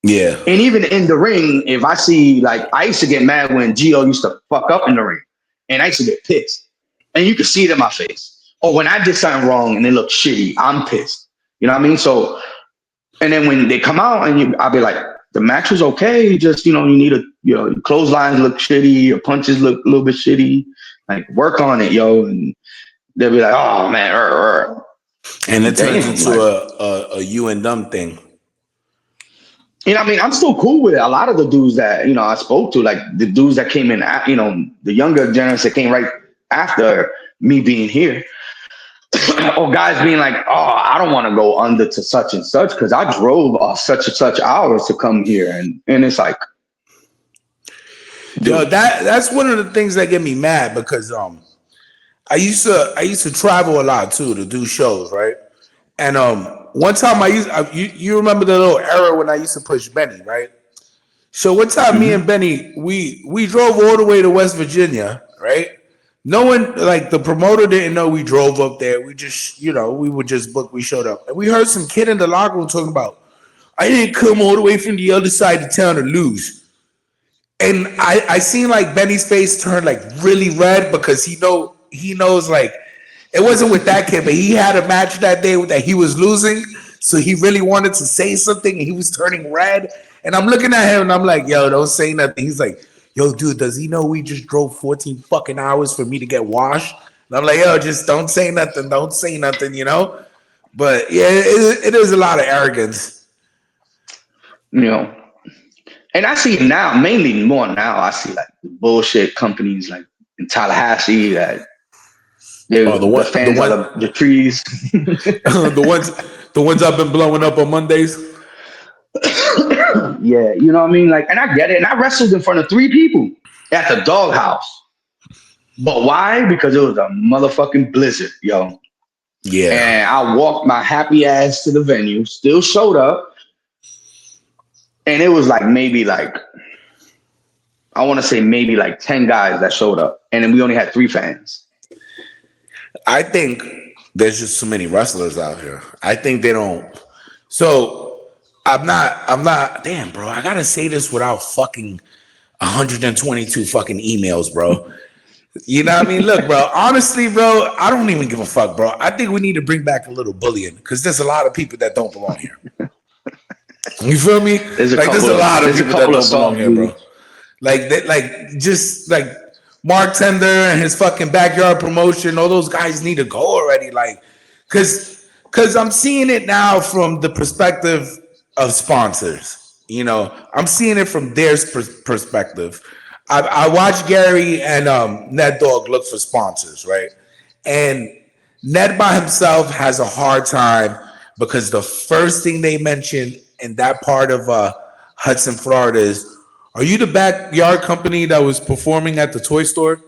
B: Yeah.
D: And even in the ring, if I see, like, I used to get mad when Gio used to fuck up in the ring. And I used to get pissed. And you could see it in my face. Or when I did something wrong and it looked shitty, I'm pissed. You know what I mean? So, and then when they come out and I'll be like, the match was okay. Just, you know, you need your clotheslines look shitty. Your punches look a little bit shitty. Like, work on it, yo. And they'll be like, oh, man.
B: And it turns into a you and them thing.
D: You know what I mean? I'm still cool with it. A lot of the dudes that, you know, I spoke to, like the dudes that came in, you know, the younger generation that came right after me being here, or guys being like, oh, I don't want to go under to such and such because I drove such and such hours to come here. And it's like,
B: yo, that's one of the things that get me mad because I used to travel a lot too to do shows, right? And one time you remember the little era when I used to push Benny, right? So one time me and Benny, we drove all the way to West Virginia, right? No one, like the promoter didn't know we drove up there. We just, we would just book, we showed up. And we heard some kid in the locker room talking about, I didn't come all the way from the other side of town to lose. And I seen like Benny's face turn like really red because he knows like, it wasn't with that kid, but he had a match that day that he was losing. So he really wanted to say something and he was turning red. And I'm looking at him and I'm like, yo, don't say nothing. He's like, yo, dude, does he know we just drove 14 fucking hours for me to get washed? And I'm like, yo, just don't say nothing. Don't say nothing, But yeah, it is a lot of arrogance.
D: And I see now, mainly more now, I see like bullshit companies like in Tallahassee that the fans of the trees. the ones I've been blowing up on Mondays. Yeah, you know what I mean? Like, and I get it. And I wrestled in front of 3 people at the doghouse. But why? Because it was a motherfucking blizzard, yo. Yeah. And I walked my happy ass to the venue, still showed up. And it was like maybe like, I want to say maybe like 10 guys that showed up. And then we only had 3 fans. I think there's just so many wrestlers out here. I think they don't. So I'm not, damn, bro. I got to say this without fucking 122 fucking emails, bro. You know what I mean? Look, bro, honestly, bro, I don't even give a fuck, bro. I think we need to bring back a little bullying because there's a lot of people that don't belong here. You feel me? There's a lot of people that don't belong here, bro. Just like Mark Tender and his fucking backyard promotion, all those guys need to go already. Like, cause I'm seeing it now from the perspective of sponsors. I'm seeing it from their perspective. I watched Gary and Ned Dogg look for sponsors, right? And Ned by himself has a hard time because the first thing they mentioned in that part of Hudson, Florida is, are you the backyard company that was performing at the toy store?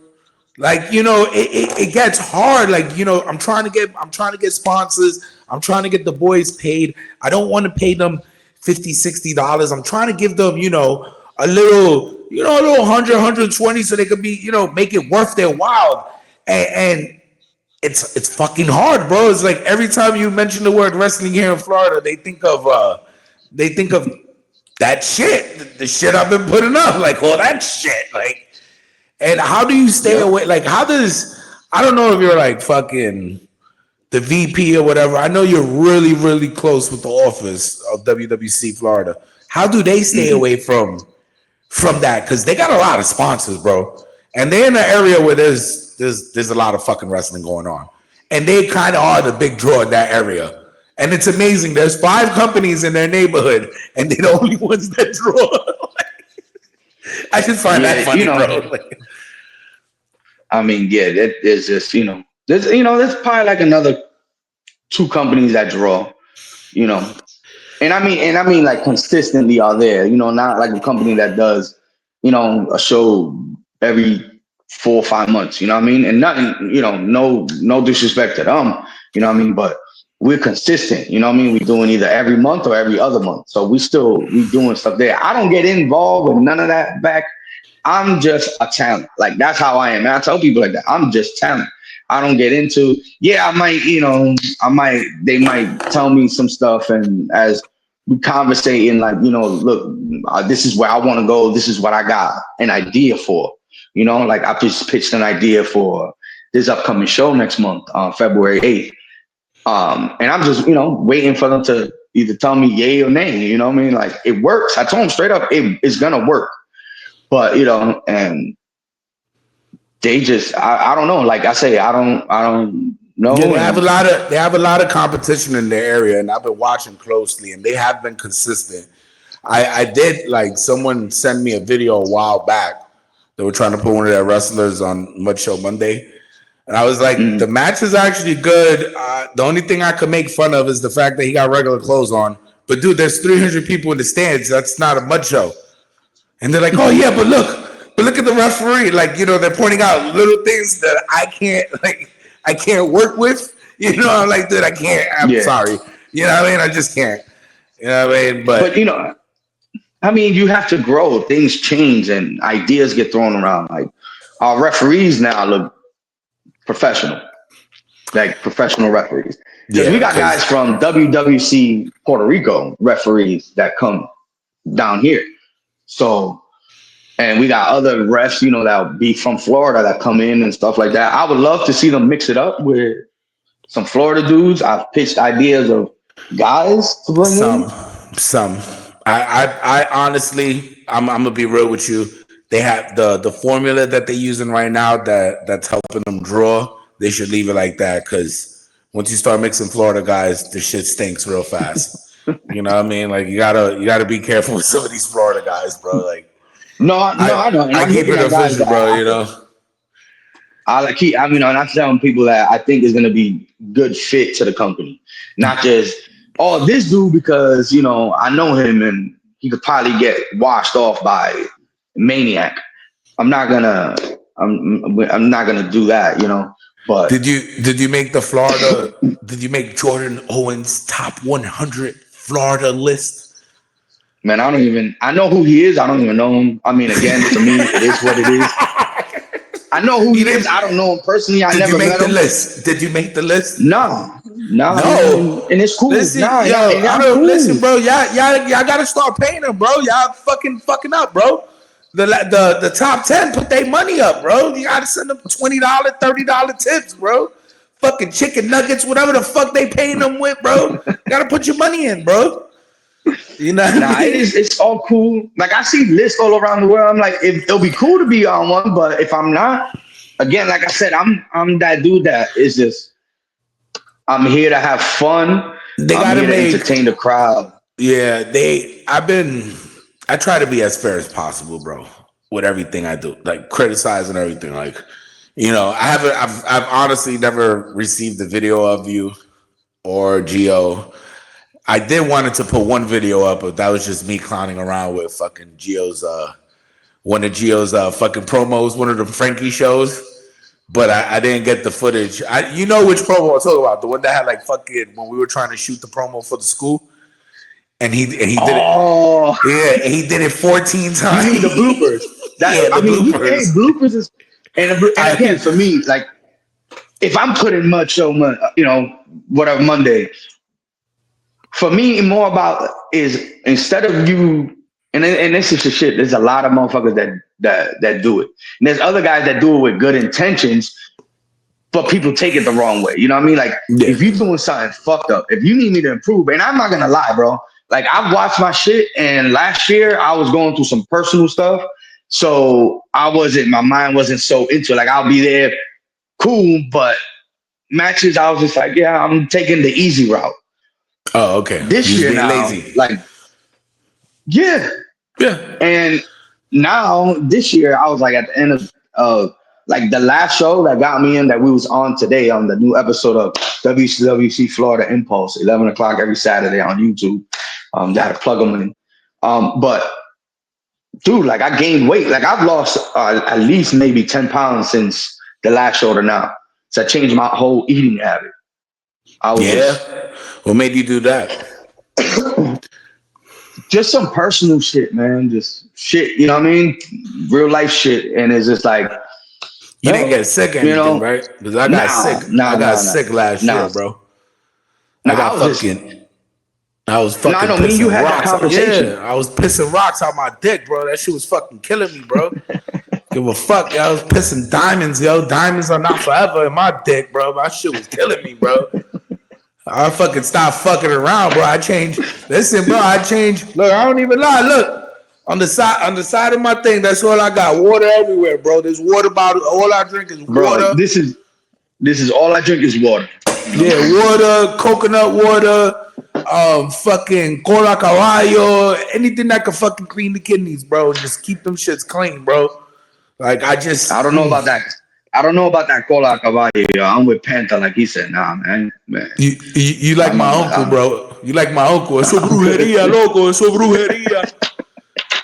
D: Like, it gets hard. Like, I'm trying to get sponsors. I'm trying to get the boys paid. I don't want to pay them $50, $60. I'm trying to give them, a little 100, 120 so they could be, make it worth their while. And it's fucking hard, bro. It's like every time you mention the word wrestling here in Florida, they think of that shit, the shit I've been putting up, like all that shit. Like, and how do you stay away? Like, I don't know if you're like fucking the VP or whatever. I know you're really, really close with the office of WWC Florida. How do they stay away from that? Because they got a lot of sponsors, bro. And they're in an area where there's a lot of fucking wrestling going on. And they kind of are the big draw in that area. And it's amazing. There's 5 companies in their neighborhood, and they're the only ones that draw. I just find that funny, bro. I mean, yeah, there's just, there's probably like another 2 companies that draw, And I mean like consistently are there, not like a company that does, a show every 4 or 5 months, you know what I mean? And nothing, no disrespect to them, you know what I mean? But we're consistent, you know what I mean? We're doing either every month or every other month. So we doing stuff there. I don't get involved with none of that back. I'm just a talent. Like, that's how I am. And I tell people like that. I'm just talent. I don't get into, I might, they might tell me some stuff. And as we conversating, like, look, this is where I want to go. This is what I got an idea for, like I just pitched an idea for this upcoming show next month on February 8th. And I'm just, waiting for them to either tell me yay or nay, you know what I mean? Like, it works. I told them straight up, it's going to work. But, and they just, I don't know. Like I say, I don't know. Yeah, they have a lot of competition in their area, and I've been watching closely, and they have been consistent. I did, like, someone sent me a video a while back. They were trying to put one of their wrestlers on Mud Show Monday.
B: And I was like, the match is actually good. The only thing I could make fun of is the fact that he got regular clothes on. But dude, there's 300 people in the stands. That's not a mud show. And they're like, oh yeah, but look at the referee. Like, you know, they're pointing out little things that I can't work with. You know, I'm like, dude, I can't. I'm sorry. You know what I mean? I just can't. You know what I mean? But
D: you know, I mean, you have to grow. Things change and ideas get thrown around. Like our referees now look professional, like professional referees. Because we got guys from WWC Puerto Rico referees that come down here. So, and we got other refs, you know, that'll be from Florida that come in and stuff like that. I would love to see them mix it up with some Florida dudes. I've pitched ideas of guys to bring in.
B: Some. I honestly, I'm gonna be real with you. They have the formula that they're using right now that's helping them draw. They should leave it like that, because once you start mixing Florida guys, the shit stinks real fast. You know what I mean? Like you gotta be careful with some of these Florida guys, bro. Like
D: I know.
B: I keep it official, bro. You know. And I'm telling people that I think is gonna be good fit to the company, not just this dude because you know I know him and he could probably get washed off by a maniac. I'm not gonna do that, you know. But did you make the Florida? Did you make Jordan Owens top 100 Florida list?
D: Man, I know who he is. I don't even know him. I mean, again, to me, it is what it is. I know who he is. I don't know him personally. I never met him.
B: Did you make the list?
D: No. And it's cool.
B: Listen,
D: cool.
B: Listen, bro. Y'all gotta start paying him, bro. Y'all fucking up, bro. The top 10 put their money up, bro. You gotta send them $20, $30 tips, bro. Fucking chicken nuggets, whatever the fuck they paying them with, bro. You gotta put your money in, bro. You know,
D: it's all cool. Like I see lists all around the world. I'm like, it'll be cool to be on one, but if I'm not, again, like I said, I'm that dude that is just, I'm here to have fun.
B: They gotta
D: entertain the crowd.
B: Yeah, I try to be as fair as possible, bro, with everything I do, like criticizing everything. Like, you know, I've honestly never received a video of you or Gio. I did wanted to put one video up, but that was just me clowning around with fucking Gio's, one of Gio's fucking promos, one of the Frankie shows. But I didn't get the footage. You know which promo I'm talking about? The one that had like fucking when we were trying to shoot the promo for the school. And he did it. Yeah, and he did it 14 times.
D: You mean the bloopers?
B: Bloopers.
D: Bloopers is and again for me, like if I'm putting you know, whatever Monday. For me, more about is instead of you, and this is the shit. There's a lot of motherfuckers that do it, and there's other guys that do it with good intentions, but people take it the wrong way. You know what I mean? Like if you're doing something fucked up, if you need me to improve, and I'm not gonna lie, bro. Like I've watched my shit, and last year I was going through some personal stuff, so my mind wasn't so into it. Like I'll be there, cool, but matches I was just like, yeah, I'm taking the easy route.
B: Oh, okay.
D: This year now, lazy. Like, yeah. And now this year, I was like at the end of like the last show that got me in that we was on today on the new episode of WWC Florida Impulse, 11 o'clock every Saturday on YouTube. Got to plug them in. But dude, like I gained weight. Like I've lost at least maybe 10 pounds since the last show to now. So I changed my whole eating habit.
B: What made you do that?
D: Just some personal shit, man. Just shit, you know what I mean? Real life shit. And it's just like
B: you didn't get sick or anything, right? Because I got sick. I got sick last year, bro. I was fucking
D: I know, me and you had that conversation.
B: Yeah, I was pissing rocks out my dick, bro. That shit was fucking killing me, bro. Give a fuck, yo. I was pissing diamonds, yo. Diamonds are not forever in my dick, bro. My shit was killing me, bro. I fucking stopped fucking around, bro. I changed. Listen, bro, I changed. Look, I don't even lie. Look, on the side of my thing, that's all I got. Water everywhere, bro. There's water bottle. All I drink is water.
D: This is all I drink is water.
B: Yeah, water, coconut water, fucking cola caballo, anything that can fucking clean the kidneys, bro. Just keep them shits clean, bro. Like I don't
D: know about that. I don't know about that cola a caballo. Yo. I'm with Penta, like he said. Nah, man.
B: You like my uncle, bro. You like my uncle. Eso brujería, loco. Eso brujería.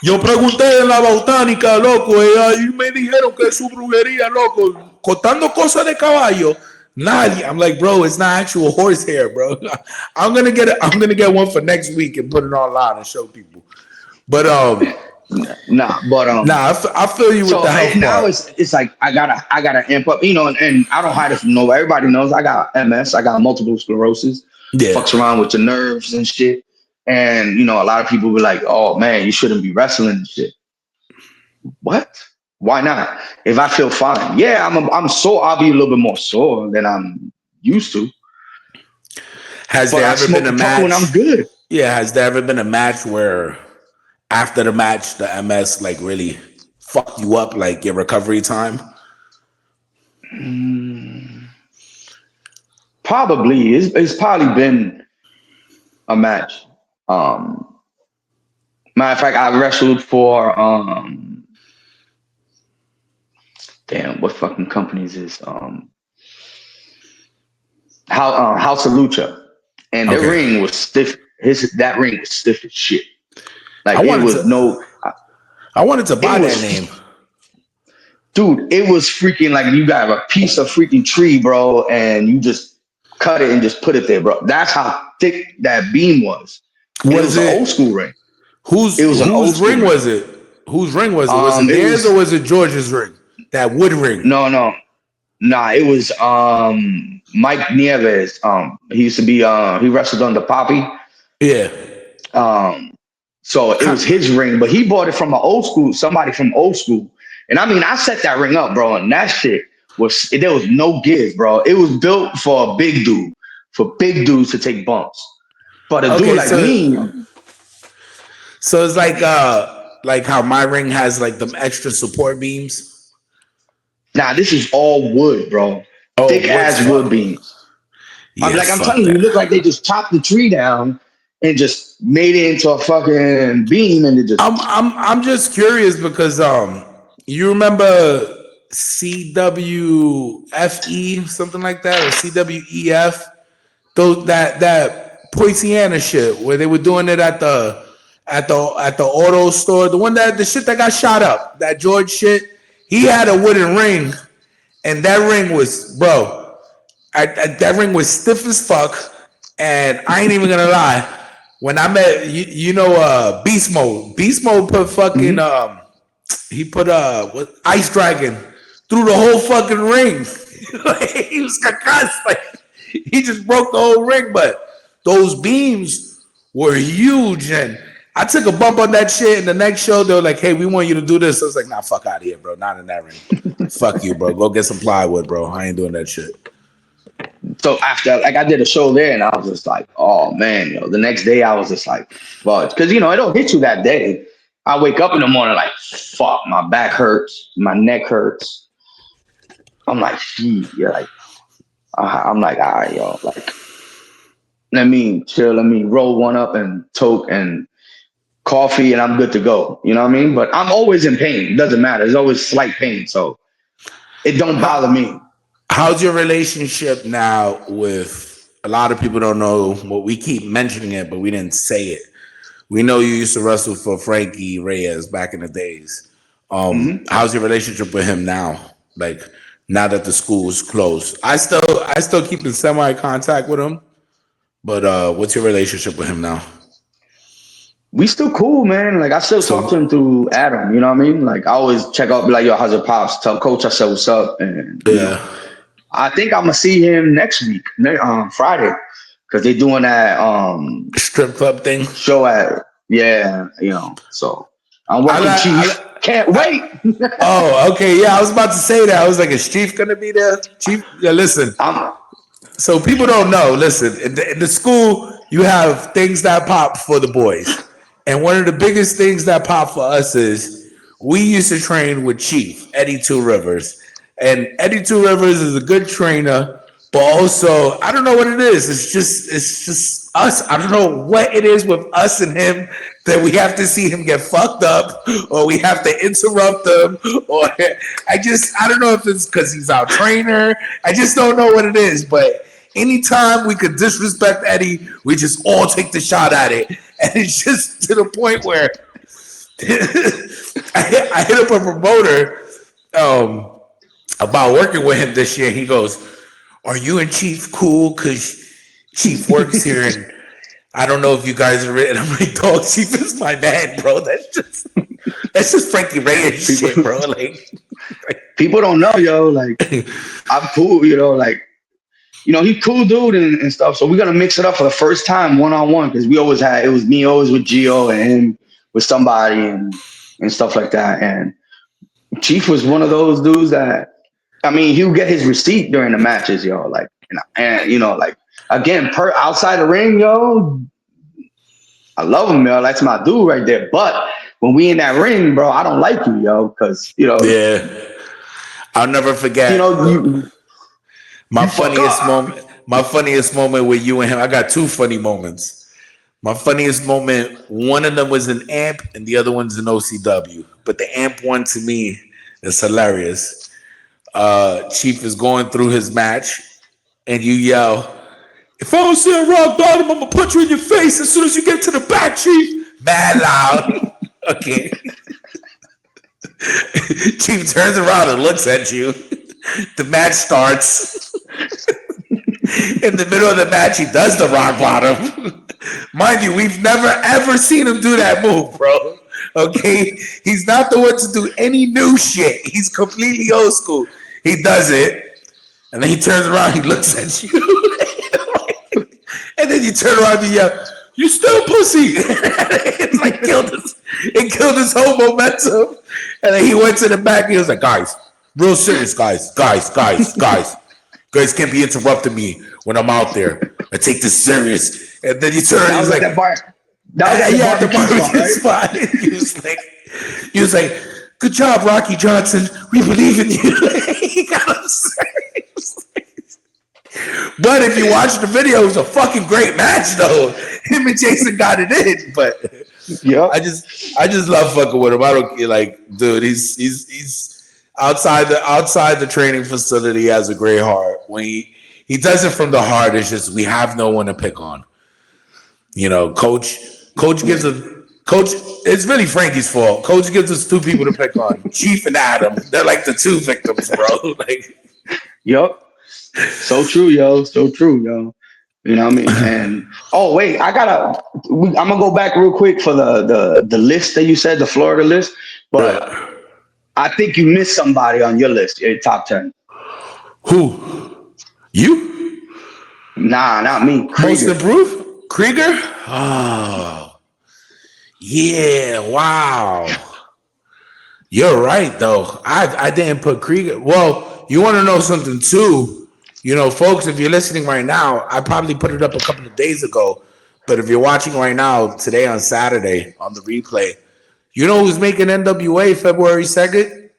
B: Yo pregunté en la botánica, loco, y me dijeron que es su brujería, loco. Contando cosas de caballo. Nadie. I'm like, bro, it's not actual horsehair, bro. I'm gonna get one for next week and put it online and show people. But I feel you with the health part.
D: Now it's like I gotta amp up, and I don't hide it from nobody. Everybody knows I got MS, I got multiple sclerosis. Yeah, fucks around with your nerves and shit. And a lot of people be like, "Oh man, you shouldn't be wrestling and shit." What? Why not? If I feel fine, yeah, I'm sore. I'll be a little bit more sore than I'm used to.
B: Has there ever been a match
D: when I'm good?
B: Yeah, has there ever been a match where after the match the MS like really fucked you up, like your recovery time?
D: Probably. It's probably been a match. Matter of fact, I wrestled for damn, what fucking company is this? House of Lucha, and their ring was stiff. That ring was stiff as shit. Like I wanted
B: to buy that name,
D: dude. It was freaking like you got a piece of freaking tree, bro, and you just cut it and just put it there, bro. That's how thick that beam was. It was an old school ring.
B: Whose ring was it? Whose ring was it? Was it theirs or was it George's ring? That wood ring?
D: No. Nah, it was Mike Nieves. He used to be he wrestled under Poppy.
B: Yeah.
D: So it was his ring, but he bought it from somebody from old school. And I mean, I set that ring up, bro, and that shit there was no give, bro. It was built for a big dude, for big dudes to take bumps. But a dude like me.
B: So it's like how my ring has like them extra support beams.
D: Nah, this is all wood, bro. Thick ass wood beams. Yeah, I'm telling you, it looked like they just chopped the tree down and just made it into a fucking beam, and it just.
B: I'm just curious because you remember CWFE something like that or CWEF, that Poinciana shit where they were doing it at the auto store, the shit that got shot up, that George shit. He had a wooden ring, and that ring was, bro. That ring was stiff as fuck, and I ain't even gonna lie. When I met Beast Mode put fucking he put Ice Dragon through the whole fucking ring. He was concussed, like he just broke the whole ring. But those beams were huge, and I took a bump on that shit. And the next show, they were like, "Hey, we want you to do this." I was like, "Nah, fuck out of here, bro. Not in that ring. Fuck you, bro. Go get some plywood, bro. I ain't doing that shit."
D: So after, I did a show there, and I was just like, "Oh man, the next day I was just like, well, because it don't hit you that day." I wake up in the morning like, "Fuck, my back hurts, my neck hurts." I'm like, "Shit, yeah." Like, I'm like, "All right, yo, like, let me chill, let me roll one up and toke and coffee, and I'm good to go." You know what I mean? But I'm always in pain. It doesn't matter. There's always slight pain, so it don't bother me.
B: How's your relationship now with, a lot of people don't know what we keep mentioning it, but we didn't say it. We know you used to wrestle for Frankie Reyes back in the days. How's your relationship with him now? Like now that the school is closed, I still keep in semi contact with him. But what's your relationship with him now?
D: We still cool, man. Like I still talk to him through Adam. You know what I mean? Like I always check out, be like, "Yo, how's your pops?" Tell coach I said what's up, and I think I'm gonna see him next week, Friday, because they're doing that
B: strip club thing
D: show at So I'm working Chief. Can't wait.
B: Oh, okay, yeah. I was about to say that. I was like, "Is Chief gonna be there?" Chief, yeah. Listen, so people don't know. Listen, in the school, you have things that pop for the boys, and one of the biggest things that pop for us is we used to train with Chief Eddie Two Rivers. And Eddie Two Rivers is a good trainer, But also, I don't know what it is. It's just us. I don't know what it is with us and him that we have to see him get fucked up, or we have to interrupt him, or I don't know if it's because he's our trainer. I just don't know what it is. But anytime we could disrespect Eddie, we just all take the shot at it, and it's just to the point where I hit up a promoter about working with him this year. He goes, "Are you and Chief cool? Because Chief works here, and I don't know if you guys are ready." And I'm like, "Dog, Chief is my man, bro. That's just Frankie Reyes shit, bro." Like
D: people don't know, yo. Like I'm cool, you know. Like he's cool dude and stuff. So we're gonna mix it up for the first time 1-on-1 because we always had it was me always with Gio and him with somebody and stuff like that. And Chief was one of those dudes that. I mean, he'll get his receipt during the matches, yo. Like, and like again, outside the ring, yo, I love him, yo. That's my dude right there. But when we in that ring, bro, I don't like you, yo, because
B: yeah, I'll never forget. My funniest moment with you and him. I got two funny moments. My funniest moment, one of them was an AMP, and the other one's an OCW. But the AMP one to me is hilarious. Chief is going through his match, and you yell, "If I don't see a rock bottom, I'm gonna punch you in your face as soon as you get to the back, Chief." Mad loud. Okay. Chief turns around and looks at you. The match starts. In the middle of the match, he does the rock bottom. Mind you, we've never ever seen him do that move, bro. Okay, he's not the one to do any new shit. He's completely old school. He does it, and then he turns around. He looks at you, and then you turn around and yell, "You still pussy!" It's like it killed his whole momentum. And then he went to the back. And he was like, "Guys, real serious, guys can't be interrupting me when I'm out there. I take this serious." And then you turn around. He was like,
D: "That bar." The
B: barbecue spot. He was like, "Good job, Rocky Johnson. We believe in you." He got upset. But if you watch the video, it was a fucking great match, though. Him and Jason got it in. But yeah, I just love fucking with him. I don't like, dude. He's outside the training facility. He has a great heart. When he does it from the heart, it's just we have no one to pick on. Coach gives Coach, it's really Frankie's fault. Coach gives us two people to pick on, Chief and Adam. They're like the two victims, bro. Like,
D: yep. So true, yo. So true, yo. You know what I mean? And wait, I'm gonna go back real quick for the list that you said, the Florida list. But I think you missed somebody on your list, your top 10.
B: Who? You?
D: Nah, not me.
B: Most improved? Krieger? Oh. Yeah, wow. You're right, though. I didn't put Krieger. Well, you want to know something, too? Folks, if you're listening right now, I probably put it up a couple of days ago. But if you're watching right now, today on Saturday, on the replay, you know who's making NWA February 2nd?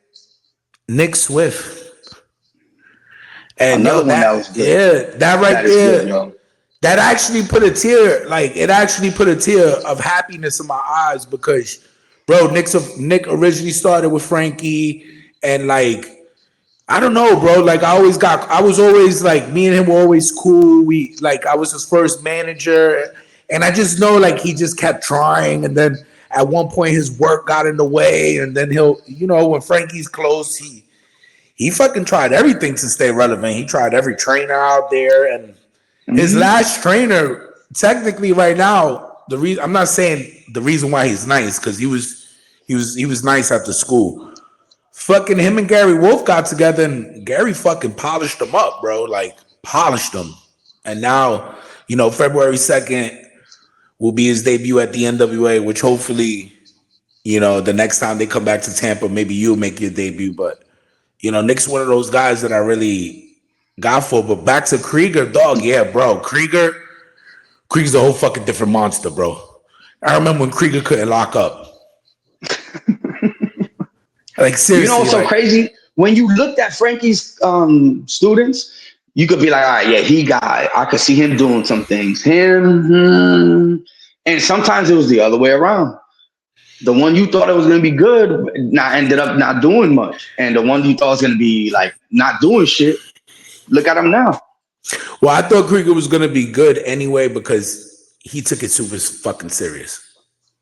B: Nick Swift. And that right there. That actually put a tear, of happiness in my eyes because, bro, Nick originally started with Frankie, and I don't know, bro. I was always me and him were always cool. I was his first manager, and I just know he just kept trying, and then at one point his work got in the way, and then he'll, when Frankie's closed, he fucking tried everything to stay relevant. He tried every trainer out there, and his last trainer, technically right now, I'm not saying the reason why he's nice, because he was nice after school. Fucking him and Gary Wolfe got together, and Gary fucking polished him up, bro. Polished him. And now, February 2nd will be his debut at the NWA, which hopefully, the next time they come back to Tampa, maybe you'll make your debut. But, Nick's one of those guys that I really got for. But back to Krieger, dog. Yeah, bro. Krieger's a whole fucking different monster, bro. I remember when Krieger couldn't lock up. Seriously.
D: What's so crazy? When you looked at Frankie's students, you could be like, all right, yeah, I could see him doing some things. And sometimes it was the other way around. The one you thought it was going to be good, ended up not doing much. And the one you thought was going to be like not doing shit, look at him now.
B: Well, I thought Krieger was going to be good anyway because he took it super fucking serious.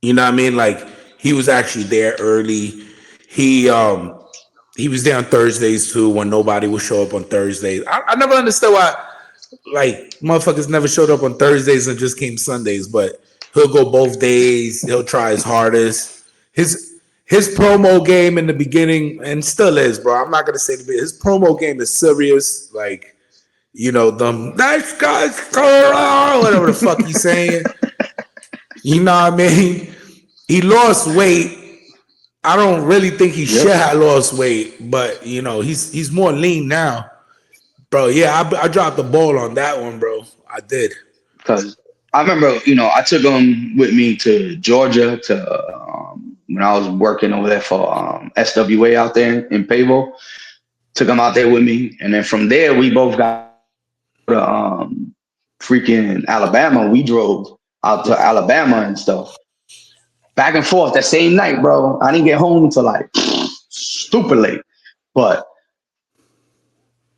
B: You know what I mean? Like, he was actually there early. He was there on Thursdays too when nobody would show up on Thursdays. I never understood why, like, motherfuckers never showed up on Thursdays and just came Sundays, but he'll go both days. He'll try his hardest. His promo game in the beginning, and still is, bro. I'm not gonna say his promo game is serious. Like, you know, them nice guys, whatever the fuck he's saying. You know what I mean? He lost weight. I don't really think he should have lost weight, but you know, he's more lean now, bro. Yeah, I dropped the ball on that one, bro. I did.
D: Because I remember, you know, I took him with me to Georgia when I was working over there for SWA out there in Pavo. Took him out there with me, and then from there we both got to freaking Alabama. We drove out to Alabama and stuff. Back and forth that same night, bro. I didn't get home until like super late. But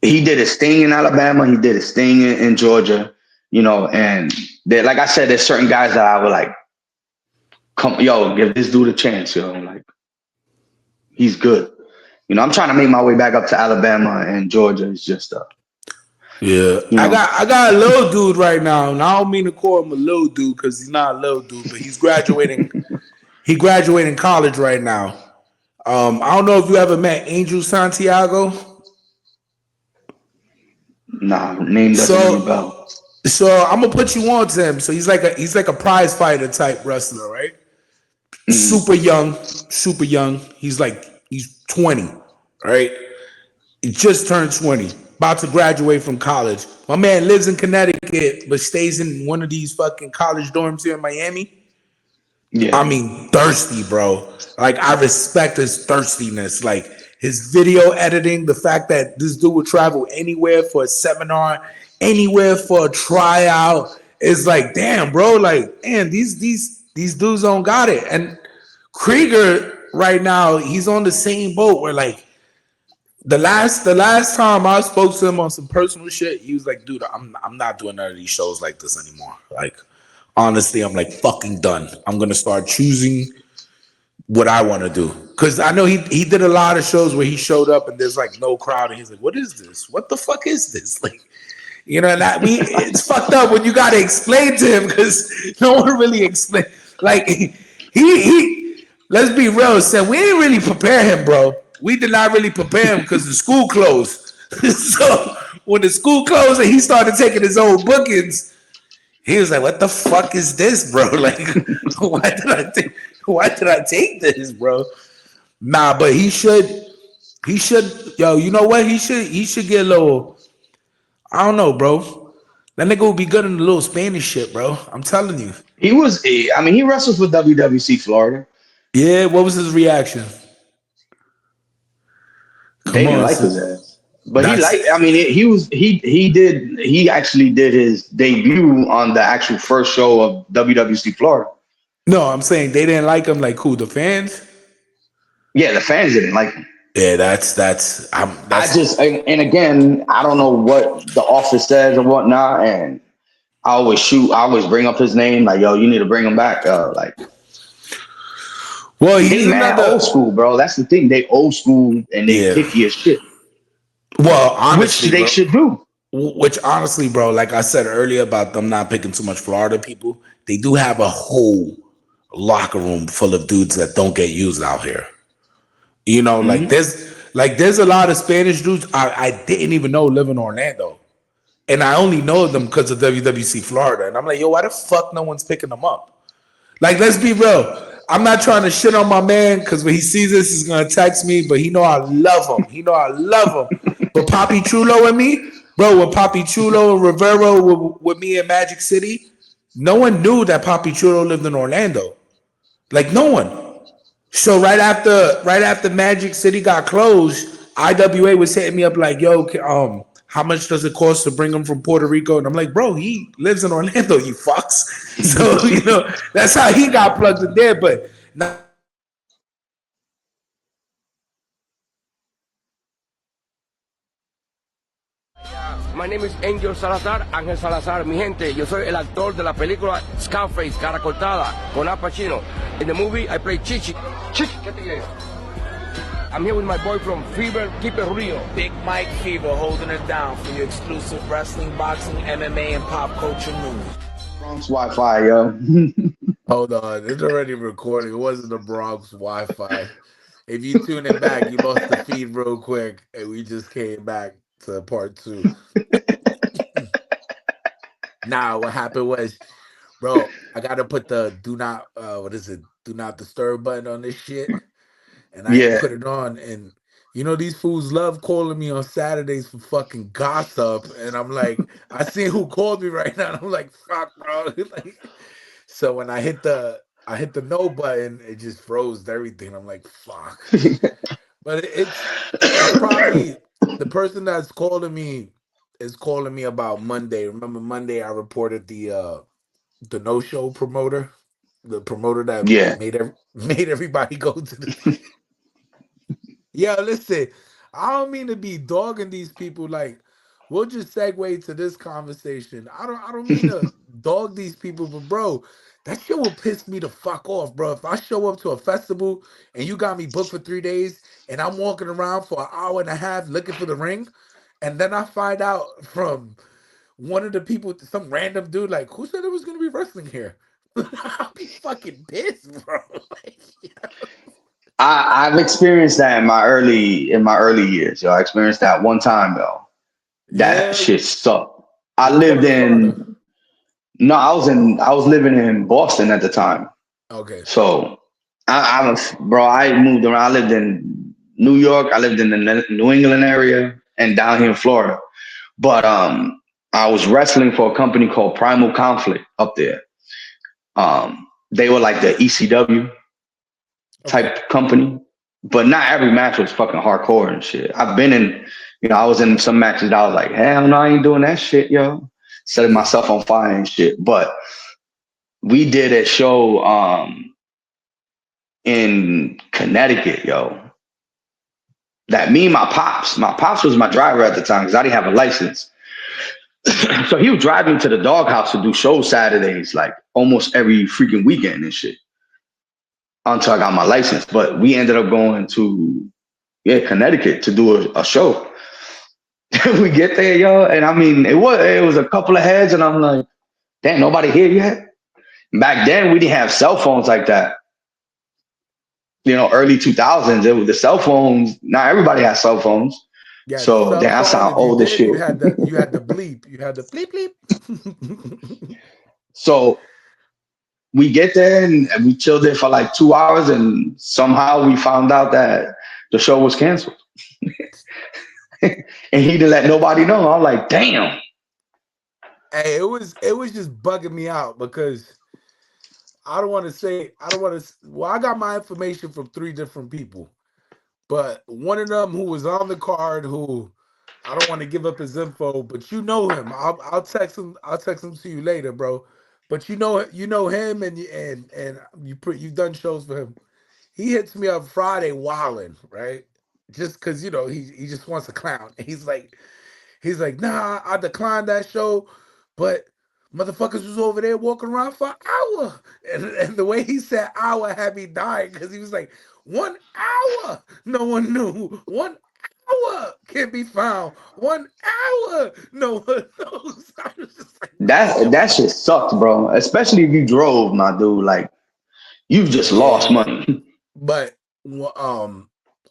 D: he did his thing in Alabama. He did his thing in Georgia, you know. And like I said, there's certain guys that I would like, give this dude a chance, yo. Like, he's good. You know, I'm trying to make my way back up to Alabama and Georgia. It's just
B: yeah. You know. I got a little dude right now, and I don't mean to call him a little dude because he's not a little dude, but he's graduating. He graduating college right now. I don't know if you ever met Angel Santiago.
D: Nah, name doesn't ring a bell.
B: So I'm gonna put you on to him. So he's like a prize fighter type wrestler, right? Super young. He's 20, right? He just turned 20. About to graduate from college. My man lives in Connecticut, but stays in one of these fucking college dorms here in Miami. Yeah. I mean, thirsty, bro. Like, I respect his thirstiness. Like, his video editing, the fact that this dude would travel anywhere for a seminar, anywhere for a tryout, is like, damn, bro. Like, man, these dudes don't got it. And Krieger right now, he's on the same boat where, like, the last time I spoke to him on some personal shit, he was like, dude, I'm not doing none of these shows like this anymore. Like, honestly, I'm like fucking done. I'm gonna start choosing what I want to do. Cause I know he did a lot of shows where he showed up and there's like no crowd and he's like, what is this? What the fuck is this? Like, you know, it's fucked up when you gotta explain to him because no one really explained. Like, he let's be real, said we didn't really prepare him, bro. We did not really prepare him because the school closed. So when the school closed and he started taking his own bookings, he was like, what the fuck is this, bro? Like, why did I take this, bro? Nah, but he should, yo, you know what? He should get a little, I don't know, bro. That nigga would be good in the little Spanish shit, bro. I'm telling you.
D: He wrestled for WWC Florida.
B: Yeah, what was his reaction?
D: They didn't like his ass. But he actually did his debut on the actual first show of WWC Florida.
B: No, I'm saying they didn't like him. Like, who, the fans?
D: Yeah, the fans didn't like him.
B: Yeah,
D: and again, I don't know what the office says or whatnot, and I always bring up his name, like, yo, you need to bring him back. Well, he's mad old school, bro. That's the thing. They old school and they picky as shit.
B: Well, honestly,
D: which they should do.
B: Which honestly, bro, like I said earlier about them not picking too much Florida people, they do have a whole locker room full of dudes that don't get used out here. You know, like there's a lot of Spanish dudes I didn't even know live in Orlando. And I only know them because of WWC Florida. And I'm like, yo, why the fuck no one's picking them up? Like, let's be real. I'm not trying to shit on my man because when he sees this, he's going to text me, but he know I love him. But Papi Chulo and me, bro, when Papi Chulo and Rivero were with me in Magic City, no one knew that Papi Chulo lived in Orlando. Like, no one. So right after Magic City got closed, IWA was hitting me up like, yo, how much does it cost to bring him from Puerto Rico? And I'm like, bro, he lives in Orlando, you fucks. So, you know, that's how he got plugged in there. But now,
E: My name is Angel Salazar, Ángel Salazar, mi gente. Yo soy el actor de la película Scarface, Cara Cortada, con Al Pacino. In the movie, I play Chichi. Chichi, ¿qué te quieres? I'm here with my boy from Fever, Keep It Real.
F: Big Mike Fever holding it down for your exclusive wrestling, boxing, MMA, and pop culture news.
D: Bronx Wi-Fi, yo.
G: Hold on, it's already recording. It wasn't the Bronx Wi-Fi. If you tune it back, you lost the feed real quick, and we just came back to part 2. Nah, what happened was, bro, I gotta put the do not disturb button on this shit, and I ain't put it on. And you know these fools love calling me on Saturdays for fucking gossip, and I'm like, I see who called me right now, and I'm like, fuck, bro. Like, so when I hit the no button, it just froze everything. I'm like, fuck. But it's probably the person that's calling me is calling me about Monday. Remember Monday I reported the no-show promoter, the promoter that made everybody go to the Yeah, listen, I don't mean to be dogging these people. Like, we'll just segue to this conversation. I don't mean to dog these people, but bro, that shit will piss me the fuck off, bro. If I show up to a festival and you got me booked for 3 days and I'm walking around for an hour and a half looking for the ring, and then I find out from one of the people, some random dude, like, who said there was gonna be wrestling here? I'll be fucking pissed, bro. Like, you know?
D: I've experienced that in my early years, yo. I experienced that one time, yo. That shit sucked. I was living in Boston at the time.
G: Okay.
D: So I moved around. I lived in New York. I lived in the New England area and down here in Florida. But I was wrestling for a company called Primal Conflict up there. They were like the ECW type company, but not every match was fucking hardcore and shit. I've been in, I was in some matches that I was like, hell no, I ain't doing that shit, yo. Setting myself on fire and shit. But we did a show in Connecticut, yo. That me and my pops was my driver at the time because I didn't have a license. So he would drive me to the doghouse to do shows Saturdays, like almost every freaking weekend and shit, until I got my license. But we ended up going to Connecticut to do a show. We get there, yo, and I mean it was a couple of heads, and I'm like, damn, nobody here yet. Back then we didn't have cell phones like that. Early 2000s, it was the cell phones. Not everybody has cell phones.
G: Yeah,
D: so damn, I sound old as shit.
G: You had the bleep. You had the bleep bleep.
D: So we get there and we chilled there for like 2 hours, and somehow we found out that the show was canceled. And he didn't let nobody know. I'm like, damn.
G: Hey, it was just bugging me out because I got my information from 3 different people. But one of them who was on the card, who I don't want to give up his info, but you know him. I'll text him. I'll text him to you later, bro. But you know him, and you've done shows for him. He hits me up Friday wilding, right? Just because he just wants to clown. He's like, nah, I declined that show, but motherfuckers was over there walking around for an hour, and the way he said hour had me dying because he was like, 1 hour, no one knew. 1 hour can't be found. 1 hour, no one knows. I was just like,
D: that shit sucks, bro. Especially if you drove, my dude. Like, you've just lost money.
G: But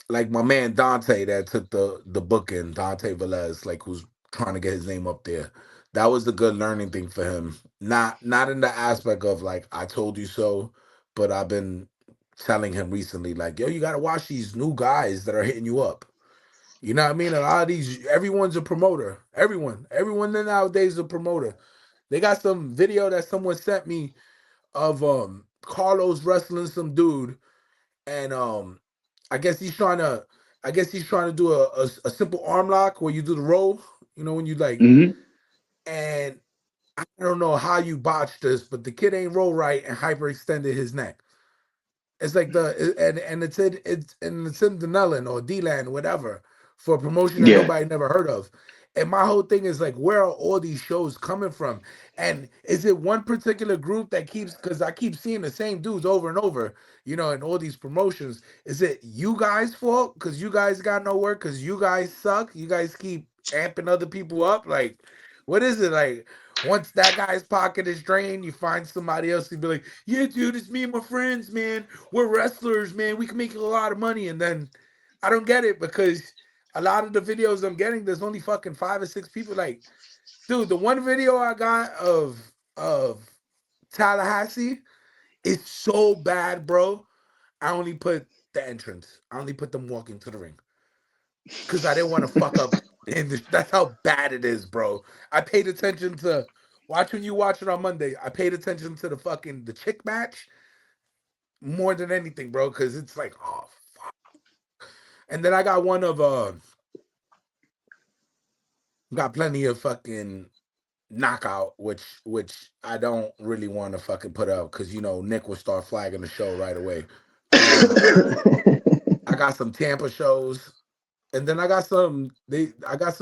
G: like my man Dante that took the booking, Dante Velez, like who's trying to get his name up there. That was the good learning thing for him. Not in the aspect of like I told you so, but I've been telling him recently, like, yo, you gotta watch these new guys that are hitting you up. You know what I mean? A lot of these, everyone's a promoter. Everyone nowadays is a promoter. They got some video that someone sent me of Carlos wrestling some dude, and I guess he's trying to do a simple arm lock where you do the roll. You know, when you like,
D: Mm-hmm.
G: and I don't know how you botched this, but the kid ain't roll right and hyperextended his neck. It's like it's in Denellen or D-Land, whatever, for a promotion that
D: Yeah.
G: nobody never heard of. And my whole thing is like, where are all these shows coming from? And is it one particular group that keeps, because I keep seeing the same dudes over and over, you know, in all these promotions. Is it you guys' fault? Because you guys got no work, because you guys suck? You guys keep amping other people up? Like, what is it? Like, once that guy's pocket is drained, you find somebody else to be like, yeah, dude, it's me and my friends, man. We're wrestlers, man. We can make a lot of money. And then I don't get it, because a lot of the videos I'm getting, there's only fucking 5 or 6 people. Like, dude, the one video I got of Tallahassee is so bad, bro. I only put the entrance. I only put them walking to the ring, because I didn't want to fuck up. That's how bad it is, bro. I paid attention to when you watch it on Monday. I paid attention to the chick match more than anything, bro, because it's like, oh fuck. And then I got one of got plenty of fucking knockout, which I don't really want to fucking put up, because you know Nick will start flagging the show right away. I got some Tampa shows. And then I got some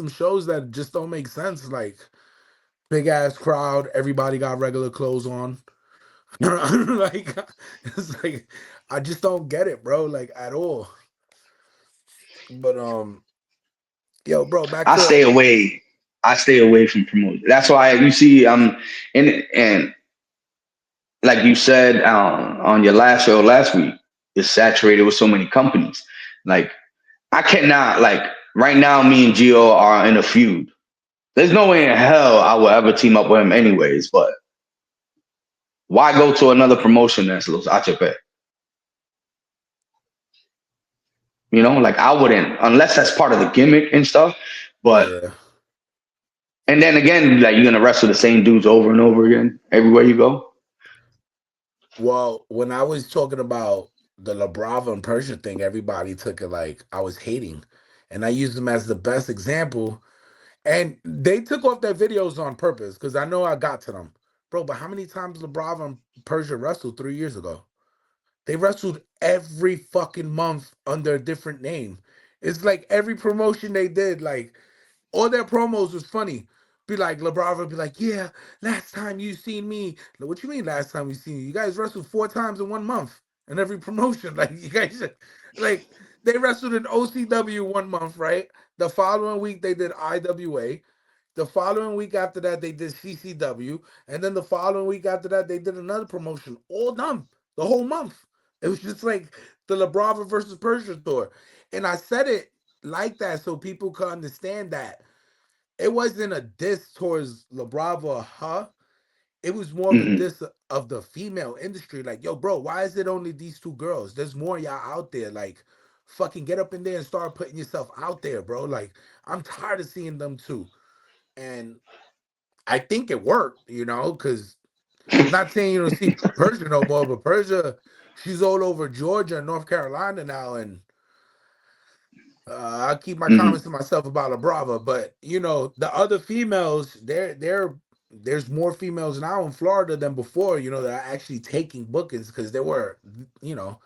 G: shows that just don't make sense, like big ass crowd, everybody got regular clothes on. Like, it's like, I just don't get it, bro, like at all. But yo, bro,
D: I stay away from promotion. That's why you see and like you said on your last show last week, it's saturated with so many companies. Like, I cannot, like, right now, me and Gio are in a feud. There's no way in hell I will ever team up with him anyways, but why go to another promotion that's Los HP? You know, like, I wouldn't, unless that's part of the gimmick and stuff, but,
G: yeah.
D: And then again, like, you're going to wrestle the same dudes over and over again, everywhere you go.
G: Well, when I was talking about the LaBrava and Persia thing, everybody took it like I was hating. And I used them as the best example. And they took off their videos on purpose, because I know I got to them. Bro, but how many times LaBrava and Persia wrestled 3 years ago? They wrestled every fucking month under a different name. It's like every promotion they did, like, all their promos was funny. Be like, LaBrava would be like, yeah, last time you seen me. Like, what you mean last time we seen you? You guys wrestled 4 times in 1 month in every promotion. Like, you guys, like, they wrestled in OCW 1 month, right? The following week they did IWA. The following week after that they did CCW. And then the following week after that they did another promotion. All done. The whole month. It was just like the LaBrava versus Persia tour. And I said it like that so people could understand that it wasn't a diss towards LaBrava or her. It was more of a diss of the female industry. Like, yo, bro, why is it only these 2 girls? There's more y'all out there. Like, fucking get up in there and start putting yourself out there, bro. Like, I'm tired of seeing them too. And I think it worked, you know, because I'm not saying you don't see Persia no more, but Persia, she's all over Georgia and North Carolina now, and I'll keep my comments to myself about LaBrava. But you know, the other females, there's more females now in Florida than before. You know, that are actually taking bookings, because they were, you know,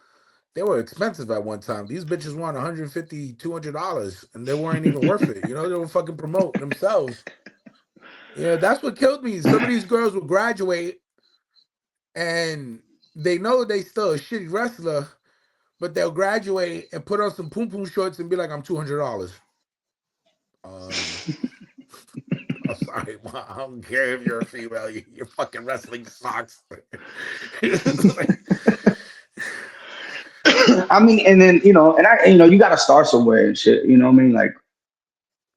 G: they were expensive at one time. These bitches want $150, $200, and they weren't even worth it. You know, they were fucking promoting themselves. Yeah, that's what killed me. Some of these girls will graduate and they know they still a shitty wrestler, but they'll graduate and put on some poom poom shorts and be like, I'm $200. I'm sorry, Mom. I don't care if you're a female. You're fucking wrestling sucks.
D: I mean, and then, you know, you got to start somewhere and shit. You know what I mean? Like,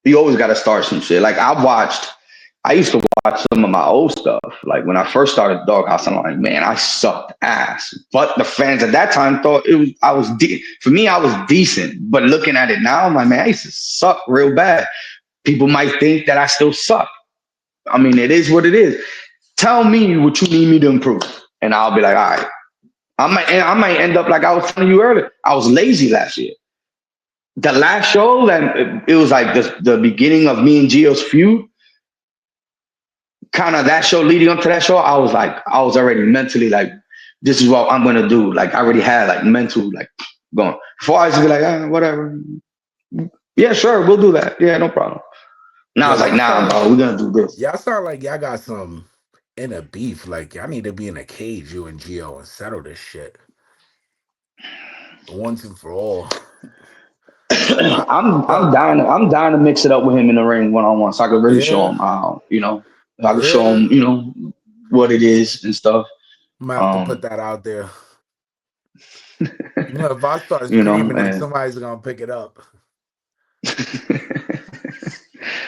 D: you always got to start some shit. Like, I used to watch some of my old stuff. Like, when I first started Doghouse, I'm like, man, I sucked ass. But the fans at that time thought for me, I was decent. But looking at it now, I'm like, man, I used to suck real bad. People might think that I still suck. I mean, it is what it is. Tell me what you need me to improve. And I'll be like, all right. I might end up like I was telling you earlier. I was lazy last year. the last show, and it was like the beginning of me and Gio's feud. Kind of that show leading up to that show, I was already mentally like, this is what I'm gonna do. Like I already had like mental like going. Before I used to be like, whatever. Yeah, sure, we'll do that. Yeah, no problem. Now I was like, nah, bro, we're gonna do this.
G: Y'all sound like y'all got some inner beef. Like y'all need to be in a cage, you and Gio, and settle this shit once and for all.
D: I'm down to mix it up with him in the ring one-on-one, so I could really show him how, I could show him, what it is and stuff.
G: I'm gonna have to put that out there. If I start screaming, then somebody's gonna pick it up.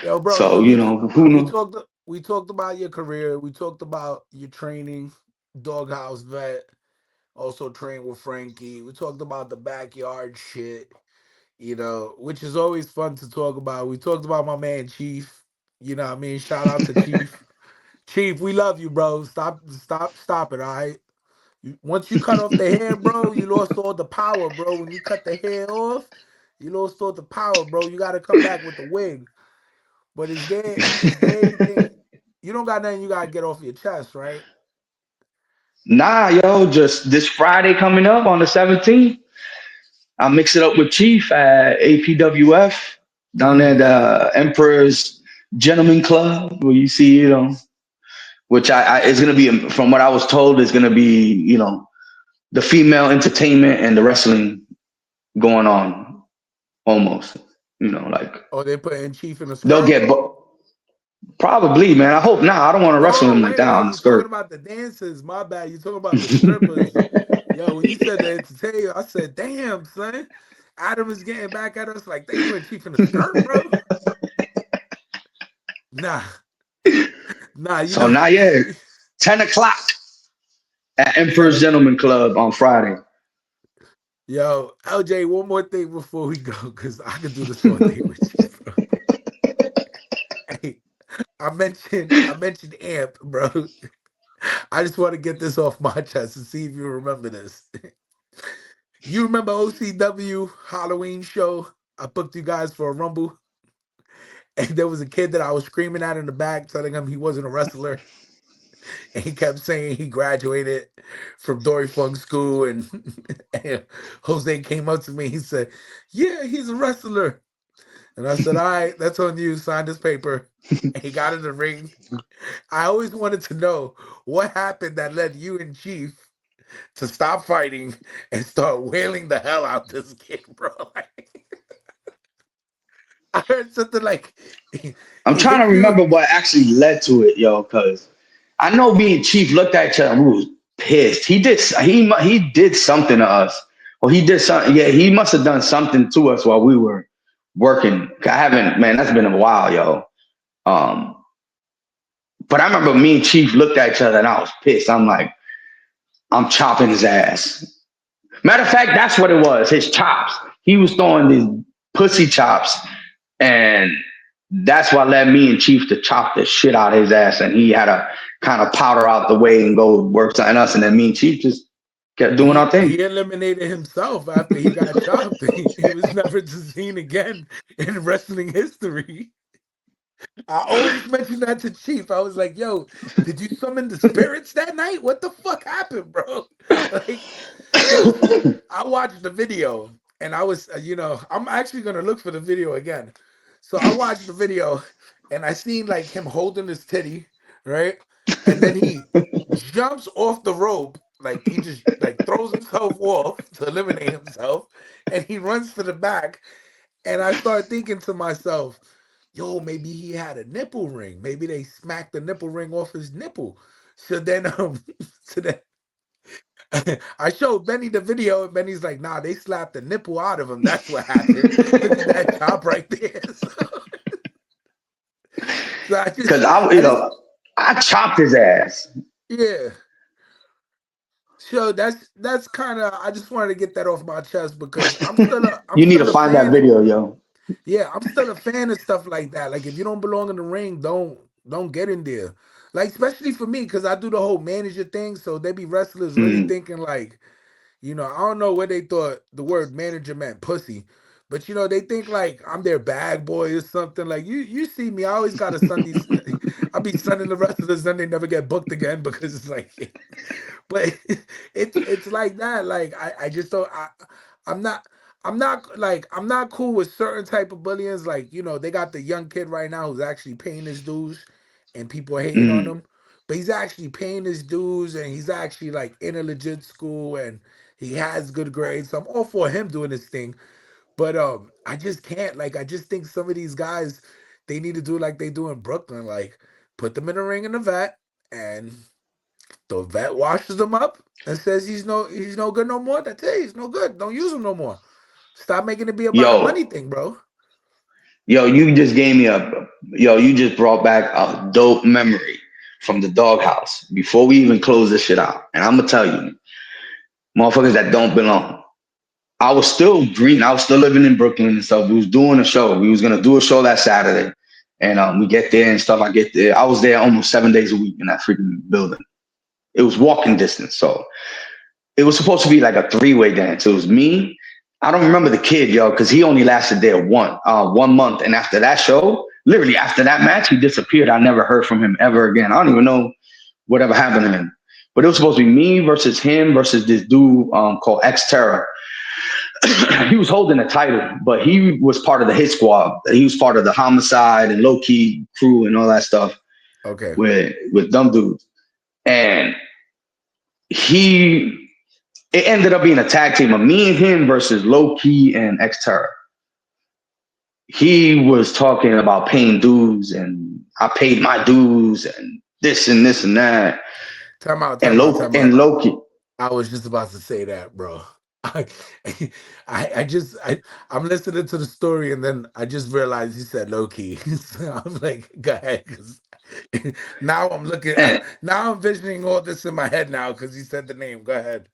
G: Yo, bro.
D: So who knows?
G: We talked about your career. We talked about your training, doghouse vet. Also trained with Frankie. We talked about the backyard shit. Which is always fun to talk about. We talked about my man Chief. You know what I mean? Shout out to Chief. Chief, we love you, bro. Stop it, all right? Once you cut off the hair, bro, you lost all the power, bro. When you cut the hair off, you lost all the power, bro. You got to come back with the wig. But is there anything? You don't got nothing you got to get off your chest, right?
D: Nah, yo, just this Friday coming up on the 17th. I'll mix it up with Chief at APWF down there at the Emperor's Gentleman Club, where you see, which it's going to be, from what I was told, is going to be, the female entertainment and the wrestling going on almost, like.
G: Oh, they put in Chief in the skirt?
D: They'll get, probably, man. I hope not. I don't want to wrestle him like that on the skirt.
G: You're talking about the dances. My bad. You're talking about the strippers. Yo, when you said the entertainment, I said, damn, son. Adam is getting back at us like they put Chief in the skirt, bro. Nah.
D: So now, yeah, 10 o'clock at Emperor's Gentleman Club on Friday.
G: Yo, LJ, one more thing before we go, because I can do this all day with you, bro. Hey, I mentioned AMP, bro. I just want to get this off my chest and see if you remember this. You remember OCW Halloween show? I booked you guys for a Rumble. And there was a kid that I was screaming at in the back, telling him he wasn't a wrestler. And he kept saying he graduated from Dory Funk School. And Jose came up to me. He said, yeah, he's a wrestler. And I said, all right, that's on you. Sign this paper. And he got in the ring. I always wanted to know what happened that led you and Chief to stop fighting and start wailing the hell out this kid, bro. I heard something like...
D: I'm trying to remember what actually led to it, yo, because I know me and Chief looked at each other and we was pissed. He did something to us. Well, he did something. Yeah, he must have done something to us while we were working. That's been a while, yo. But I remember me and Chief looked at each other and I was pissed. I'm like, I'm chopping his ass. Matter of fact, that's what it was, his chops. He was throwing these pussy chops, and that's what led me and Chief to chop the shit out of his ass, and he had to kind of powder out the way and go work something else, and then me and Chief just kept doing our thing.
G: He eliminated himself after he got chopped. He was never seen again in wrestling history. I always mention that to Chief. I was like, yo, did you summon the spirits that night? What the fuck happened, bro? Like, I watched the video and I was, I'm actually going to look for the video again. So I watched the video and I seen like him holding his titty, right? And then he jumps off the rope. Like he just like throws himself off to eliminate himself. And he runs to the back. And I started thinking to myself, yo, maybe he had a nipple ring. Maybe they smacked the nipple ring off his nipple. So then I showed Benny the video, and Benny's like, nah, they slapped the nipple out of him. That's what happened. Look at that chop right there.
D: Because I chopped his ass.
G: Yeah. So that's kind of, I just wanted to get that off my chest because
D: you need to find that video, yo.
G: Yeah, I'm still a fan of stuff like that. Like, if you don't belong in the ring, don't get in there. Like, especially for me, because I do the whole manager thing. So they be wrestlers really thinking like, I don't know what they thought the word manager meant, pussy. But you know, they think like I'm their bag boy or something. Like you see me, I always got a Sunday. I'll be sending the wrestlers, then they never get booked again because it's like, but it's like that. Like I just don't. I'm not. I'm not cool with certain type of bullions. Like, you know, they got the young kid right now who's actually paying his dues and people are hating on him. But he's actually paying his dues and he's actually like in a legit school and he has good grades. So I'm all for him doing his thing. But I just can't. Like, I just think some of these guys, they need to do like they do in Brooklyn. Like, put them in a ring in the vet and the vet washes them up and says he's no good no more. That's it. He's no good. Don't use him no more. Stop making it be about a money thing, bro.
D: You just gave me you just brought back a dope memory from the doghouse before we even close this shit out. And I'm gonna tell you, motherfuckers that don't belong. I was still green. I was still living in Brooklyn and stuff. We was doing a show. We was gonna do a show that Saturday. And we get there and stuff. I get there. I was there almost 7 days a week in that freaking building. It was walking distance. So it was supposed to be like a 3-way dance. It was me. I don't remember the kid, because he only lasted there 1 month. And after that show, literally after that match, he disappeared. I never heard from him ever again. I don't even know whatever happened to him. But it was supposed to be me versus him versus this dude called X-Terror. He was holding the title, but he was part of the Hit Squad. He was part of the Homicide and Low Key crew and all that stuff.
G: Okay.
D: With dumb dudes. And it ended up being a tag team of me and him versus Low Key and X-Terror. He was talking about paying dues and I paid my dues and this and this and that.
G: Time out.
D: Low Key.
G: I was just about to say that, bro. I'm listening to the story and then I just realized he said low key. So I'm like, go ahead. Now I'm looking. Now I'm visioning all this in my head now because he said the name. Go ahead.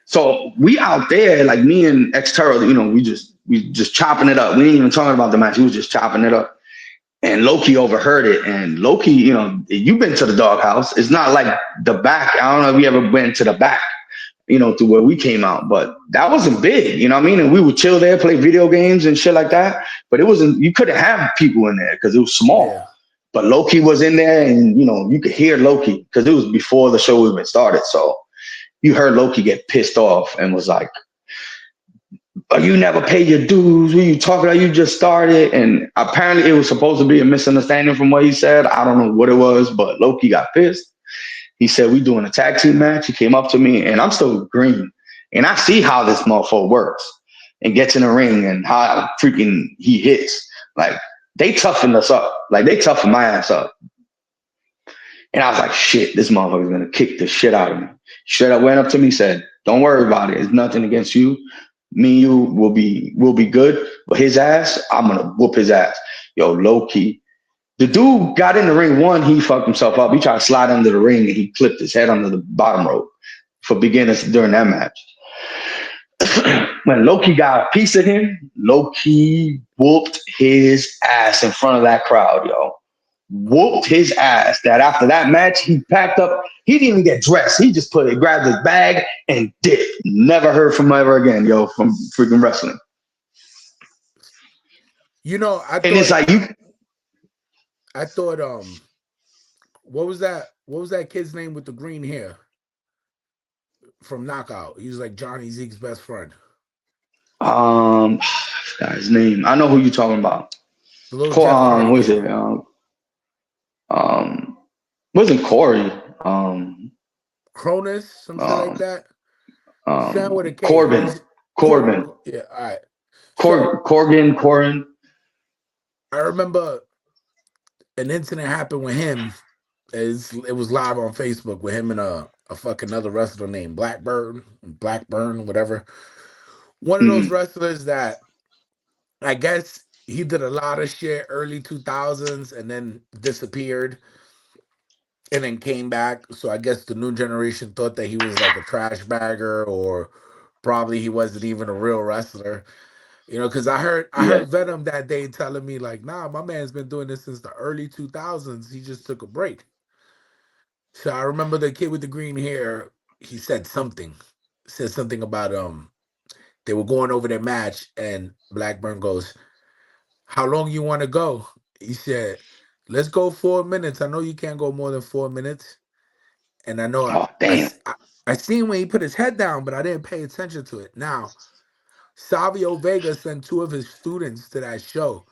D: So we out there, like me and X-Terror, we just chopping it up. We ain't even talking about the match. We was just chopping it up. And Loki overheard it. And Loki, you've been to the doghouse. It's not like the back. I don't know if you ever went to the back, to where we came out. But that wasn't big, you know what I mean? And we would chill there, play video games and shit like that. But you couldn't have people in there because it was small. Yeah. But Loki was in there and, you could hear Loki because it was before the show even started. So you heard Loki get pissed off and was like, oh, you never pay your dues. What are you talking about? You just started. And apparently it was supposed to be a misunderstanding from what he said. I don't know what it was, but Loki got pissed. He said, we doing a tag team match. He came up to me and I'm still green. And I see how this motherfucker works and gets in the ring and how freaking he hits. Like, they toughened us up. Like, they toughened my ass up. And I was like, shit, this motherfucker's going to kick the shit out of me. Straight up went up to me, said, don't worry about it. It's nothing against you. Me and you will be good. But his ass, I'm going to whoop his ass. Yo, low key. The dude got in the ring. One, he fucked himself up. He tried to slide under the ring and he clipped his head under the bottom rope for beginners during that match. When Loki got a piece of him, Loki whooped his ass in front of that crowd, yo. Whooped his ass. That after that match, he packed up. He didn't even get dressed. He just grabbed his bag and dipped. Never heard from him ever again, yo, from freaking wrestling.
G: I thought, what was that kid's name with the green hair from Knockout? He was like Johnny Zeke's best friend.
D: I forgot his name. I know who you're talking about. What is it? Wasn't Corey?
G: Cronus, something like that.
D: Corbin.
G: Yeah, all right.
D: Corbin.
G: I remember an incident happened with him. It was live on Facebook with him and a fucking other wrestler named Blackburn, whatever. One of those wrestlers that I guess he did a lot of shit early 2000s and then disappeared and then came back. So I guess the new generation thought that he was like a trash bagger or probably he wasn't even a real wrestler. Because I heard Venom that day telling me like, nah, my man's been doing this since the early 2000s. He just took a break. So I remember the kid with the green hair, he said something about they were going over their match, and Blackburn goes, "How long you want to go?" He said, "Let's go 4 minutes. I know you can't go more than 4 minutes." And I know
D: Oh, damn.
G: I seen when he put his head down, but I didn't pay attention to it. Now, Savio Vega sent 2 of his students to that show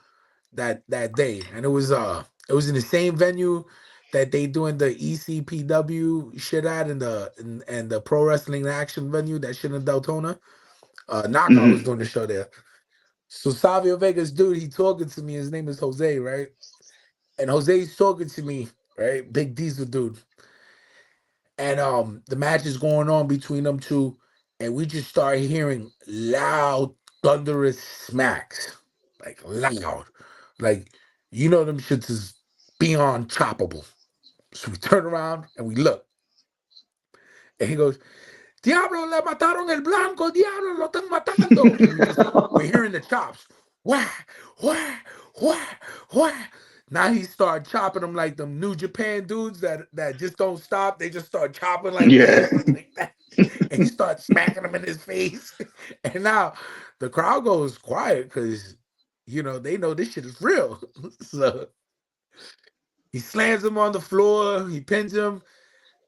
G: that day, and it was in the same venue that they doing the ECPW shit at, and the Pro Wrestling Action venue, that shit in Deltona. Knockout was doing the show there. So Savio Vega's dude, he talking to me. His name is Jose, right? And Jose's talking to me, right? Big Diesel dude. And the match is going on between them two, and we just start hearing loud, thunderous smacks. Like loud. Like, you know, them shits is beyond choppable. So we turn around and we look. And he goes, "Diablo, le mataron el blanco, diablo, lo están matando." And we're hearing the chops. Wah, wah, wah, wah. Now he started chopping them like them New Japan dudes that just don't stop. They just start chopping like this, like that. And he starts smacking them in his face. And now the crowd goes quiet because, you know, they know this shit is real. So he slams him on the floor. He pins him.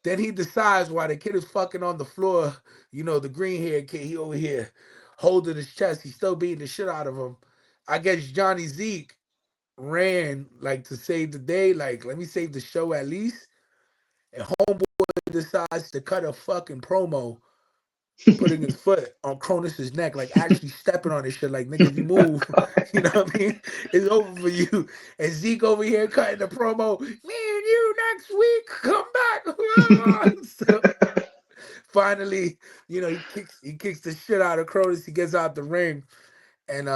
G: Then he decides while the kid is fucking on the floor, you know, the green-haired kid, he over here holding his chest. He's still beating the shit out of him. I guess Johnny Zeke ran like to save the day, like, let me save the show at least. And homeboy decides to cut a fucking promo, putting his foot on Cronus's neck, like actually stepping on his shit, like, nigga, if you move, you know what I mean? It's over for you. And Zeke over here cutting the promo, "Me and you next week, come back." So finally, you know, he kicks the shit out of Cronus. He gets out the ring, and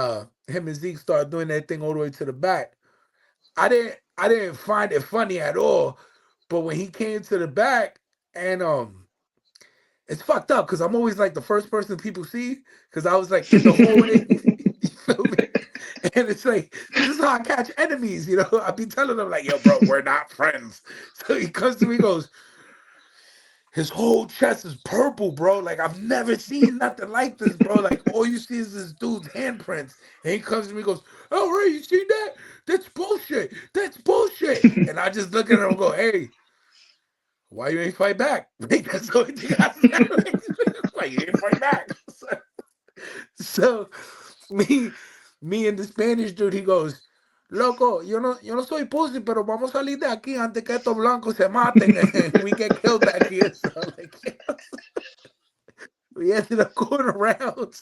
G: him and Zeke start doing that thing all the way to the back. I didn't find it funny at all, but when he came to the back, and it's fucked up because I'm always like the first person people see, because I was like in the hallway. You feel me? And it's like, this is how I catch enemies, you know. I be telling them like, "Yo, bro, we're not friends." So he comes to me, goes, his whole chest is purple, bro. Like, I've never seen nothing like this, bro. Like, all you see is this dude's handprints. And he comes to me and goes, "Oh, Ray, you see that? That's bullshit. That's bullshit." And I just look at him and go, "Hey, why you ain't fight back?" Like, that's the only thing I said. Why you ain't fight back? So me and the Spanish dude, he goes, "Loco, yo no soy pussy, pero vamos a salir de aquí antes que estos blancos se maten and we get killed back here." So like, we ended up going around.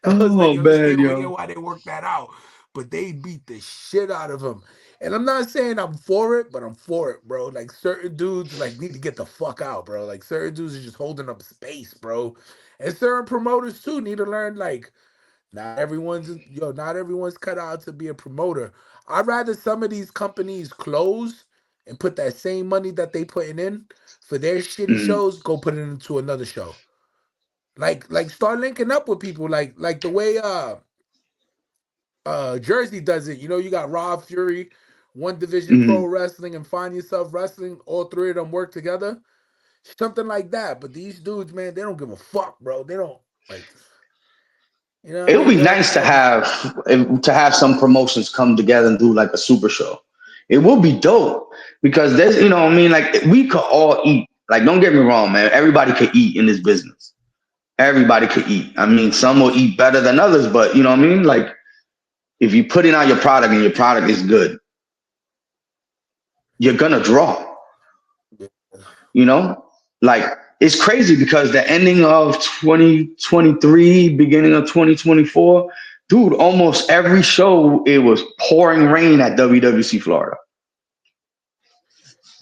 G: I was like, yo, this ain't really why they worked that out. But they beat the shit out of him. And I'm not saying I'm for it, but I'm for it, bro. Like, certain dudes like need to get the fuck out, bro. Like, certain dudes are just holding up space, bro. And certain promoters too need to learn, like, not everyone's cut out to be a promoter. I'd rather some of these companies close and put that same money that they putting in for their shitty shows, go put it into another show. Like start linking up with people like the way Jersey does it. You know, you got Raw Fury, One Division Pro Wrestling, and Find Yourself Wrestling. All 3 of them work together. Something like that. But these dudes, man, they don't give a fuck, bro. They don't, like, you know,
D: it would be nice to have some promotions come together and do like a super show. It would be dope because there's, you know what I mean? Like, we could all eat. Like, don't get me wrong, man. Everybody could eat in this business. Everybody could eat. I mean, some will eat better than others, but you know what I mean? Like, if you put in out your product and your product is good, you're gonna draw. You know? Like, it's crazy because the ending of 2023, beginning of 2024, dude, almost every show, it was pouring rain at WWC Florida.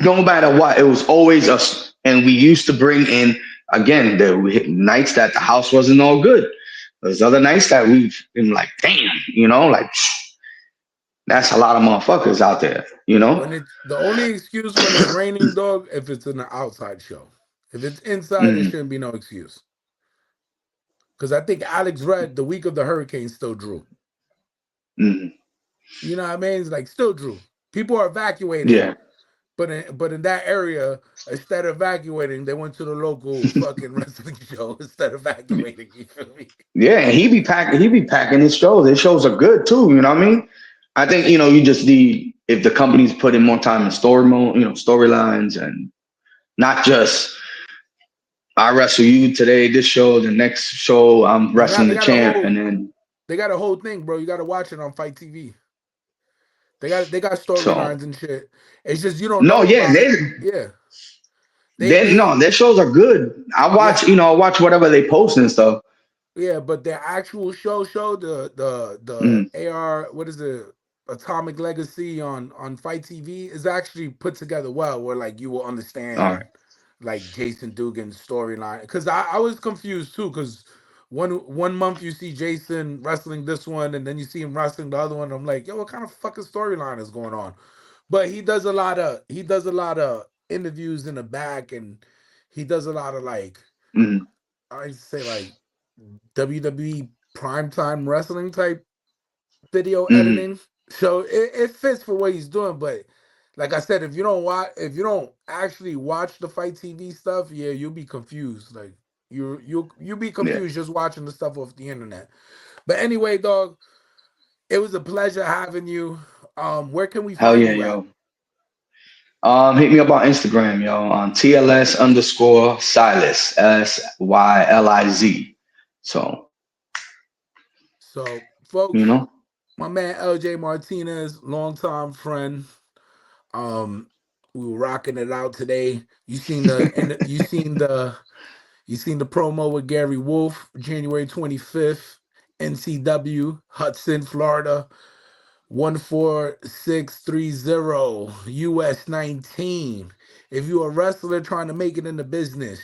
D: No matter what, it was always us. And we used to bring in, again, the nights that the house wasn't all good. There's other nights that we've been like, damn, you know, like, that's a lot of motherfuckers out there, you know?
G: When it's the only excuse when it's raining, dog, if it's an outside show. If it's inside, there shouldn't be no excuse. Because I think Alex Red, the week of the hurricane, still drew. You know what I mean? It's like, still drew. People are evacuating.
D: Yeah.
G: But in that area, instead of evacuating, they went to the local fucking wrestling show instead of evacuating. You feel me?
D: Yeah, and he be packing his shows. His shows are good too. You know what I mean? I think you just need, if the company's putting more time in story mode, storylines, and not just I wrestle you today, this show, the next show I'm wrestling the champ, and then
G: they got a whole thing, bro. You got to watch it on Fight TV. They got storylines and shit. It's just you don't know about it. Yeah.
D: Their shows are good. I watch, I watch whatever they post and stuff.
G: Yeah, but their actual show the AR, what is it, Atomic Legacy on Fight TV is actually put together well, where like you will understand like Jason Dugan's storyline. Because I was confused too, because one month you see Jason wrestling this one, and then you see him wrestling the other one. I'm like, yo, what kind of fucking storyline is going on? But he does a lot of interviews in the back, and he does a lot of like I say like WWE primetime wrestling type video editing. So it fits for what he's doing. But like I said, if you don't actually watch the Fight TV stuff, yeah, you'll be confused. Like you'll be confused just watching the stuff off the internet. But anyway, dog, it was a pleasure having you. Where can we find you at?
D: Hit me up on Instagram, yo, on TLS_Silas, SYLIZ. So,
G: folks, my man LJ Martinez, longtime friend. We were rocking it out today. You seen the promo with Gary Wolfe, January 25th, NCW, Hudson, Florida. 14630 US 19. If you're a wrestler trying to make it in the business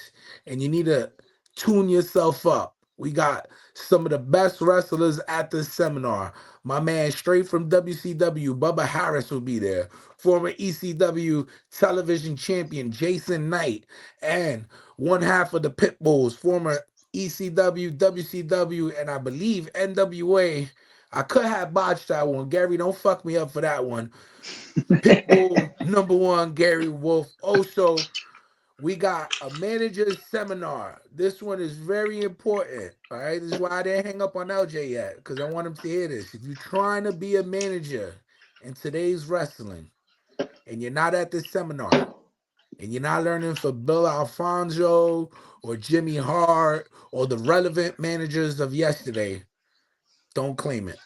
G: and you need to tune yourself up, we got some of the best wrestlers at this seminar. My man straight from WCW, Bubba Harris, will be there. Former ECW television champion Jason Knight, and one half of the Pitbulls, former ECW, WCW, and I believe NWA. I could have botched that one. Gary, don't fuck me up for that one. Pitbull #1, Gary Wolfe. Also, we got a manager's seminar. This one is very important. All right. This is why I didn't hang up on LJ yet, because I want him to hear this. If you're trying to be a manager in today's wrestling and you're not at this seminar and you're not learning for Bill Alfonso or Jimmy Hart or the relevant managers of yesterday, don't claim it,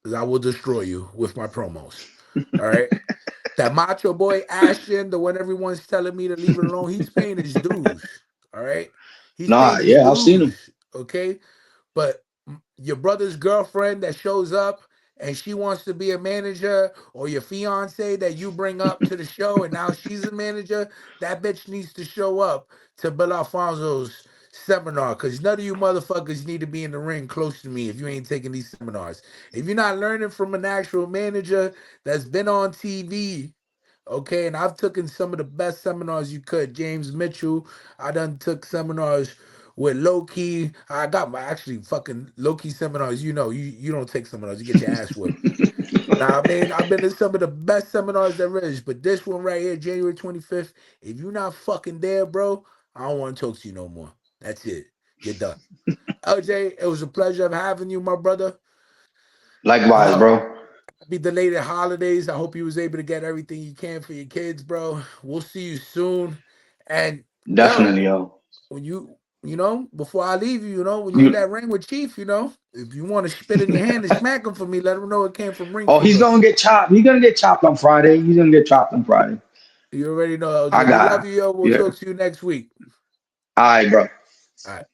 G: because I will destroy you with my promos. All right. That Macho Boy Ashton, the one everyone's telling me to leave it alone, he's paying his dues. All right.
D: I've seen him.
G: Okay. But your brother's girlfriend that shows up and she wants to be a manager, or your fiance that you bring up to the show and now she's a manager, that bitch needs to show up to Bill Alfonso's seminar, because none of you motherfuckers need to be in the ring close to me if you ain't taking these seminars. If you're not learning from an actual manager that's been on TV, okay, and I've taken some of the best seminars you could. James Mitchell, I done took seminars with Low-Key. I got my actually fucking Low-Key seminars. You don't take seminars, you get your ass whipped. Now, I mean, I've been to some of the best seminars there is, but this one right here, January 25th, if you're not fucking there, bro, I don't want to talk to you no more. That's it. You're done. LJ, it was a pleasure of having you, my brother.
D: Likewise, bro.
G: Happy belated holidays. I hope you was able to get everything you can for your kids, bro. We'll see you soon. And
D: definitely,
G: when before I leave you, when you in that ring with Chief, if you want to spit in your hand and smack him for me, let him know it came from ring.
D: Oh, he's gonna get chopped. He's gonna get chopped on Friday. You
G: already know, LJ. I love you, yo. We'll talk to you next week.
D: All right, bro.
G: All right.